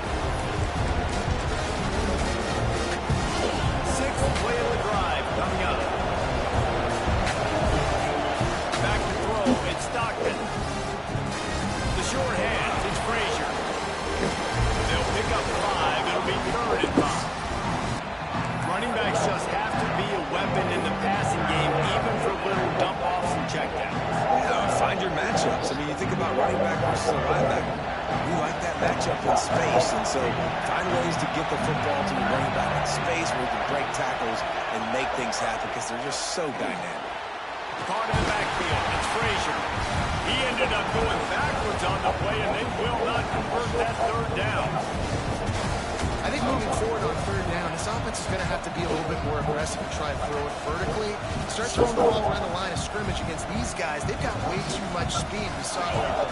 Sixth play of the drive coming up. Back to throw, it's Stockton. The short hands, it's Frazier. They'll pick up 5, it'll be third and 5. Running backs just have to be a weapon in the passing game, even for little dump-offs and checkdowns. Yeah, find your matchups. I mean, you think about running back versus a linebacker. We like that matchup in space, and so find ways to get the football to the running back in space where you can break tackles and make things happen because they're just so dynamic. Caught in the backfield, it's Frazier. He ended up going backwards on the play, and they will not convert that third down. I think moving forward on third down, this offense is going to have to be a little bit more aggressive and try to throw it vertically. Start throwing the ball around the line of scrimmage against these guys. They've got way too much speed. We saw it.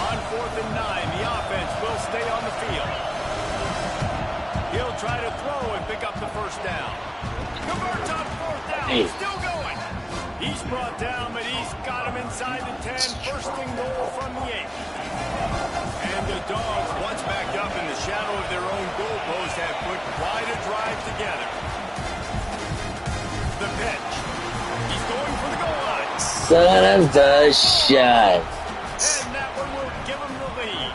On 4th and 9, the offense will stay on the field. He'll try to throw and pick up the first down. Converts on 4th down. He's still going. He's brought down, but he's got him inside the 10. First and goal from the 8. And the Dogs, once backed up in the shadow of their own goalpost, have put quite a drive together. The pitch. He's going for the goal line. Son of the shot. And that one will give him the lead.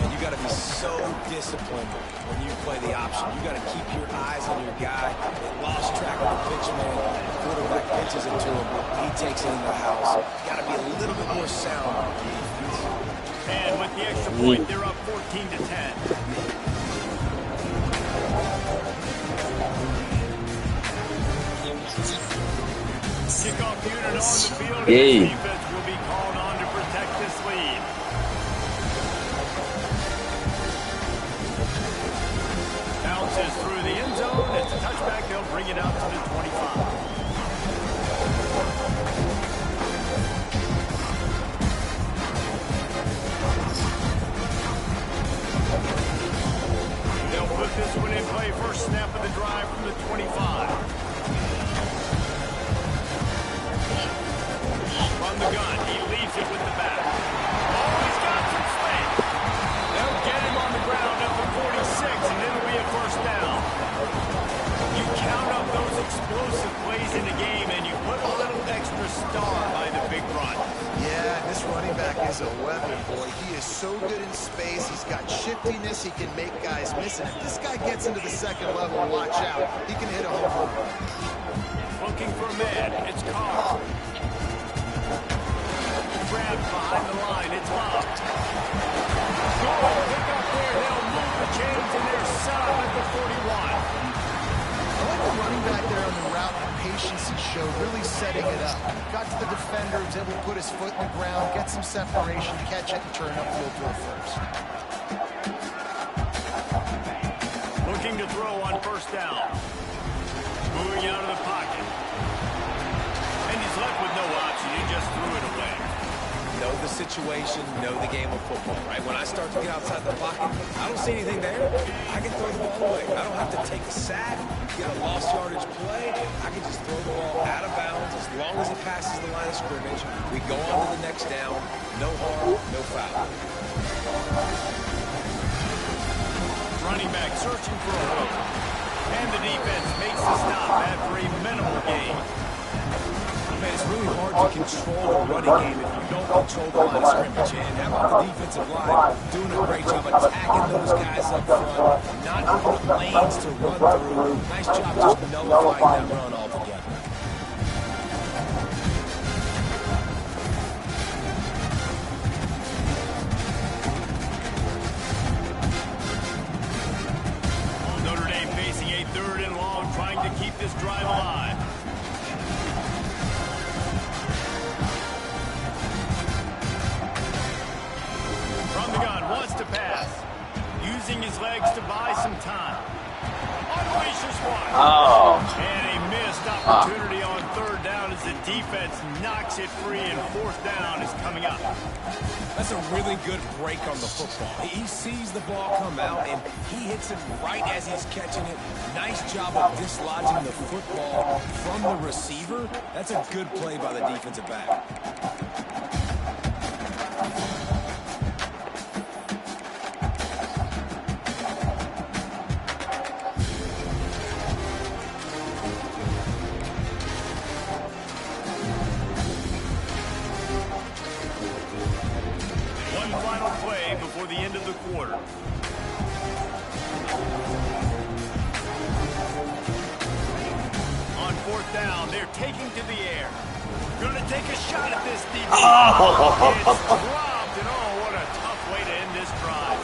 And you got to be so disciplined when you play the option. You got to keep your eyes on your guy. They lost track of the pitch, man. The quarterback pitches it to him. He takes it in the house. Got to be a little bit more sound on defense. And with the extra point, they're up 14-10. Kickoff unit on the field, and the defense will be called on to protect this lead. Bounces through the end zone. It's a touchback. They'll bring it out to the 25. They'll put this one in play. First snap of the drive from the 25. From the gun, he leaves it with the back. Oh, he's got some space. They'll get him on the ground at the 46, and it'll be a first down. You count up those explosive plays in the game, and you put a little extra star by the big run. Yeah, this running back is a weapon, boy. He is so good in space. He's got shiftiness. He can make guys miss. And if this guy gets into the second level, watch out. He can hit a home run. Looking for a man. It's Carr. Grabbed behind the line. It's Love. Good pick up there. They'll move the chains, and they're set up at the 41. I like the running back there on the route. The patience he showed, really setting it up. Got to the defender, was able to put his foot in the ground, get some separation, catch it, and turn upfield to a first. Looking to throw on first down. Moving out of the pocket. And he's left with no option. He just threw it away. Know the situation, know the game of football, right? When I start to get outside the pocket, I don't see anything there. I can throw the ball away. I don't have to take a sack, get a lost yardage play. I can just throw the ball out of bounds as long as it passes the line of scrimmage. We go on to the next down. No harm, no foul. Running back searching for a hole. And the defense makes the stop after a minimal gain. Man, it's really hard to control the running game if you don't control the line of scrimmage. And how about the defensive line doing a great job attacking those guys up front, not giving them lanes to run through. Nice job just nullifying that run altogether. Notre Dame facing a 3rd and long, trying to keep this drive alive. From the gun, wants to pass. Using his legs to buy some time. Unleashes one. Oh. And a missed opportunity on 3rd down as the defense knocks it free, and 4th down is coming up. That's a really good break on the football. He sees the ball come out, and he hits it right as he's catching it. Nice job of dislodging the football from the receiver. That's a good play by the defensive back. Before the end of the quarter. On 4th down, they're taking to the air. Gonna take a shot at this defense. It's dropped, and oh, what a tough way to end this drive.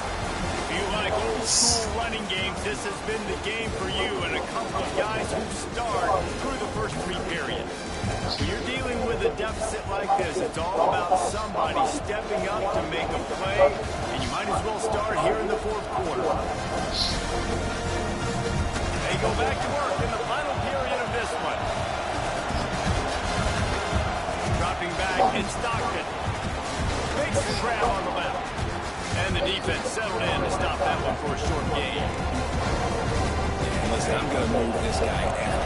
If you like old school running games, this has been the game for you and a couple of guys who start through the first 3 periods. When you're dealing with a deficit like this, it's all about somebody stepping up to make a play, and you might as well start here in the 4th quarter. They go back to work in the final period of this one. Dropping back, it's Stockton. Makes the grab on the left. And the defense settled in to stop that one for a short gain. Yeah, listen, I'm going to move this guy down.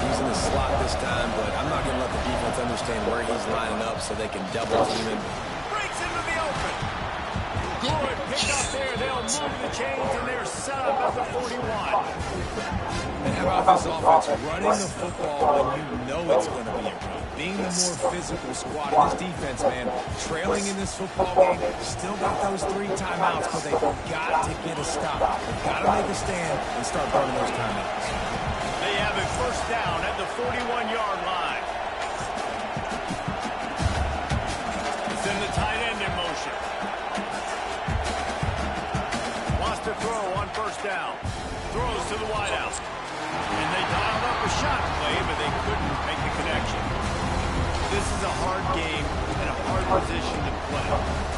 He's in the slot this time, but I'm not going to let the defense understand where he's lining up so they can double team him. Breaks into the open. Good pick up there. They'll move the chains, and they're set up at the 41. And how about this offense running the football when you know it's going to be a run? Being the more physical squad in this defense, man, trailing in this football game, still got those 3 timeouts, but they've got to get a stop. They've got to make a stand and start burning those timeouts. They have a 1st down at the 41-yard line. Send the tight end in motion. Wants to throw on 1st down. Throws to the wideout. And they dialed up a shot play, but they couldn't make the connection. This is a hard game and a hard position to play.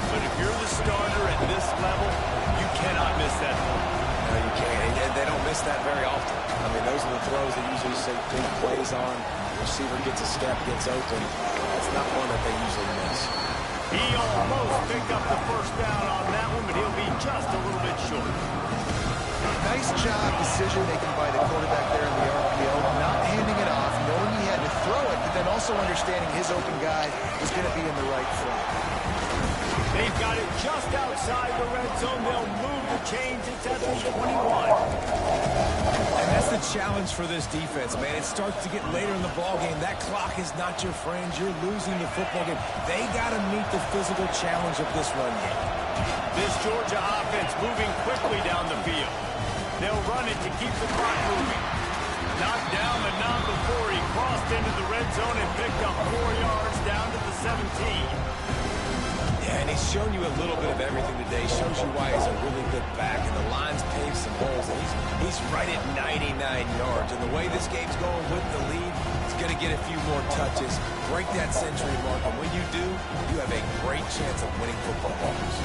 But if you're the starter at this level, you cannot miss that ball. No, you can't. And they don't miss that very often. I mean, those are the throws that usually say big plays on. Receiver gets a step, gets open. That's not one that they usually miss. He almost picked up the 1st down on that one, but he'll be just a little bit short. Nice job decision-making by the quarterback there in the RPO, not handing it off, knowing he had to throw it, but then also understanding his open guy was going to be in the right front. They've got it just outside the red zone. They'll move the chains. It's at the 21. And that's the challenge for this defense, man. It starts to get later in the ballgame. That clock is not your friend. You're losing the football game. They got to meet the physical challenge of this run game. This Georgia offense moving quickly down the field. They'll run it to keep the clock moving. Knocked down, but not before he crossed into the red zone and picked up 4 yards down to the 17. Yeah, and he's shown you a little bit of everything today. Shows you why he's a really good back, and the line's paved some holes. And he's right at 99 yards. And the way this game's going with the lead, he's going to get a few more touches, break that century mark. And when you do, you have a great chance of winning football games.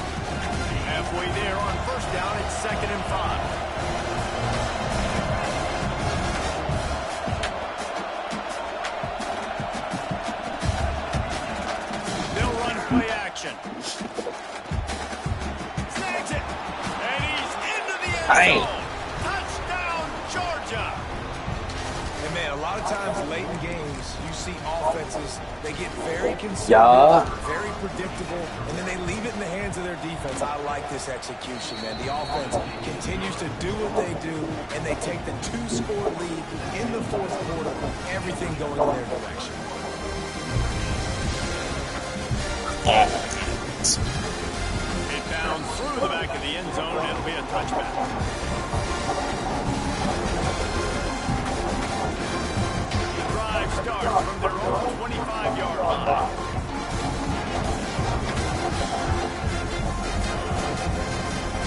Halfway there on 1st down, it's 2nd and 5. Play action. Snags it. And he's into the end zone. Touchdown, Georgia. And man, a lot of times late in games, you see offenses, they get very conservative, Yeah. very predictable, and then they leave it in the hands of their defense. I like this execution, man. The offense continues to do what they do, and they take the 2-score lead in the fourth quarter, everything going in their direction. Hit down through the back of the end zone. It'll be a touchback. The drive starts from their own 25-yard line.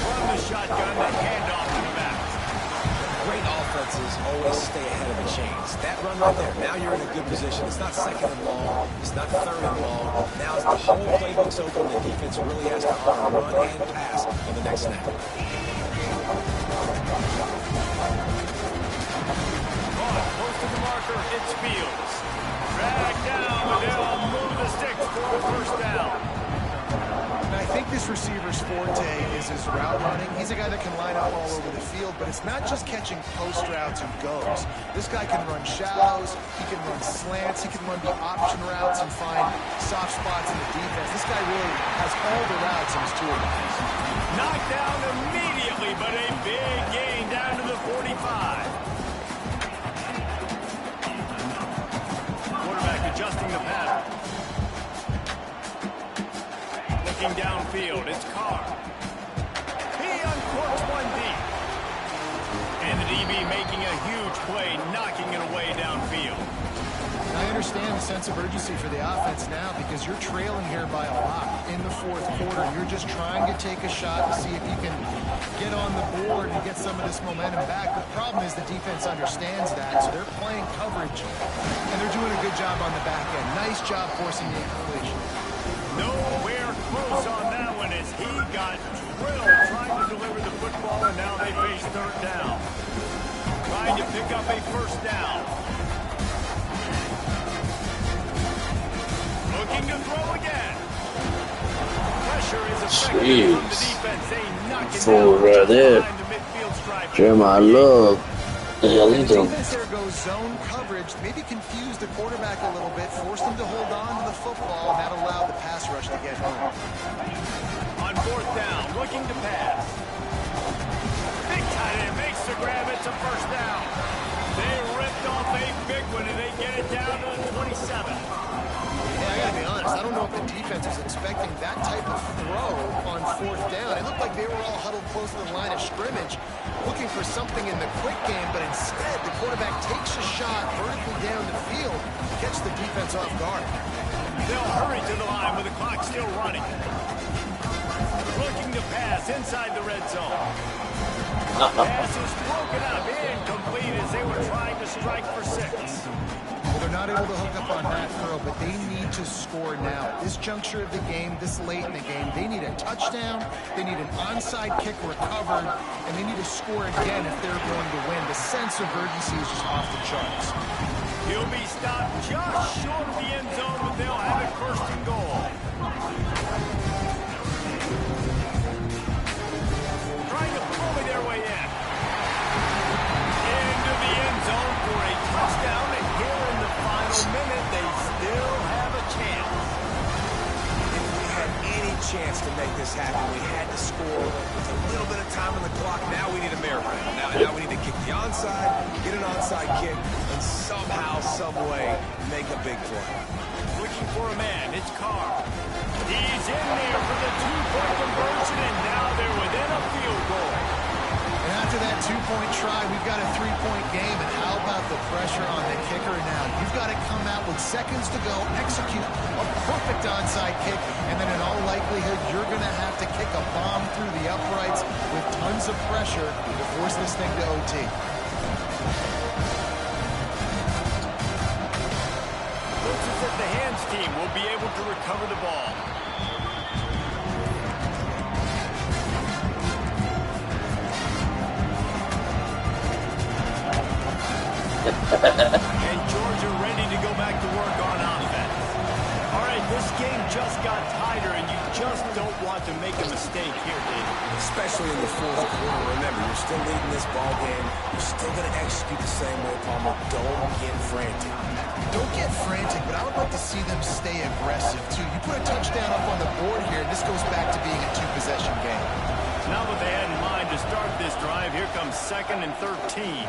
From the shotgun, the handoff to the back. Great offenses always stay ahead of the chains. That run right there, now you're in a good position. It's not second and long. It's not third and long. Now as the whole playbook's open, the defense really has to honor run and pass on the next snap. Close to the marker, it's Fields. Drag down, and they'll move the sticks for a first down. And I think this receiver's forte is his route running. He's a guy that can line up all over the field, but it's not just catching post routes and goes. This guy can run shallows, he can run slants, he can run the option routes and find soft spots in the defense. This guy really has all the routes in his toolbox. Knocked down immediately, but a big gain down to the 45. Quarterback adjusting the pattern. Looking downfield, it's Carr. He uncorks one deep. And the DB making a huge play, knocking it away downfield. And I understand the sense of urgency for the offense now because you're trailing here by a lot in the fourth quarter. You're just trying to take a shot to see if you can get on the board and get some of this momentum back. The problem is the defense understands that, so they're playing coverage, and they're doing a good job on the back end. Nice job forcing the incompletion. Nowhere close on that one as he got drilled trying to deliver the football, and now they face third down. Trying to pick up a first down. Looking to throw again. Pressure is effective from the defense. They knock it Fool down right there. behind the midfield stripe. Jeremiah Love. The hell he The doing? defense there goes zone coverage, maybe confuse the quarterback a little bit, force them to hold on to the football, and that allowed the pass rush to get home. On fourth down, looking to pass. Big tight end makes the grab. It's a first down. They ripped off a big one, and they get it down to the 27. Yeah, I gotta be honest, I don't know if the defense was expecting that type of throw on fourth down. It looked like they were all huddled close to the line of scrimmage, looking for something in the quick game, but instead the quarterback takes a shot vertically down the field to catch the defense off guard. They'll hurry to the line with the clock still running. Looking to pass inside the red zone. Pass is broken up, incomplete as they were trying to strike for 6. Well, they're not able to hook up on that throw, but they need to score now. At this juncture of the game, this late in the game, they need a touchdown, they need an onside kick recovered, and they need to score again if they're going to win. The sense of urgency is just off the charts. He'll be stopped just short of the end zone, but they'll have it first and goal. Trying to bully their way in. Into the end zone for a touchdown, and here in the final minute, they still have a chance. If we had any chance to make this happen, we had to score with a little bit of time on the clock. Now we need a miracle. Now we need to kick the onside, get an onside kick, and somehow, some way, make a big play. Looking for a man, it's Carr. He's in there for the two-point conversion, and now they're within a field goal. And after that two-point try, we've got a three-point game, and how about the pressure on the kicker now? You've got to come out with seconds to go, execute a perfect onside kick, and then in all likelihood, you're going to have to kick a bomb through the uprights with tons of pressure to force this thing to OT. Looks as if the hands team will be able to recover the ball. And Georgia ready to go back to work on offense. All right, this game just got tighter, and you just don't want to make a mistake here, David. Especially in the fourth quarter. Remember, you're still leading this ball game. You're still going to execute the same way, Palmer. Don't get frantic. Don't get frantic, but I would like to see them stay aggressive, too. You put a touchdown up on the board here, and this goes back to being a two-possession game. Now what they had in mind to start this drive, here comes 2nd and 13.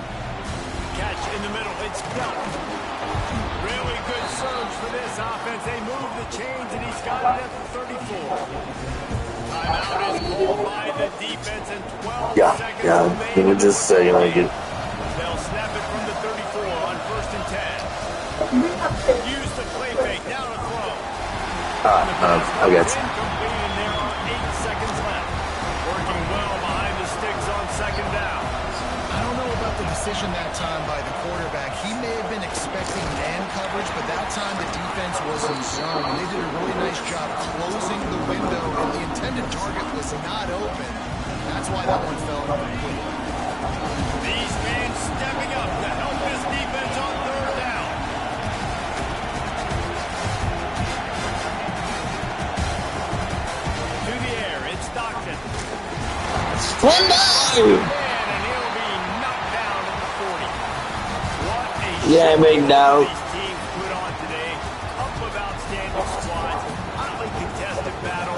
Catch in the middle, it's Belt. Really good surge for this offense. They move the chains, and he's got it at the 34. Timeout is called by the defense, and 12 seconds remaining. Give me just a second, I get. They'll snap it from the 34 on 1st and 10. Use the play fake, down to throw. I got you. Incomplete, and there are 8 seconds left. Working well behind the sticks on 2nd down. I don't know about the decision that time by the quarterback. He may have been expecting man coverage, but that time the defense was in zone. They did a really nice job closing the window, and the intended target was not open. That's why that one fell incomplete. These fans stepping up to help this defense on 3rd down. To the air, it's Stockton. And he'll be knocked down at the 40. What a Yeah, big dog. these teams put on today. Couple of outstanding squads. Hotly contested battle.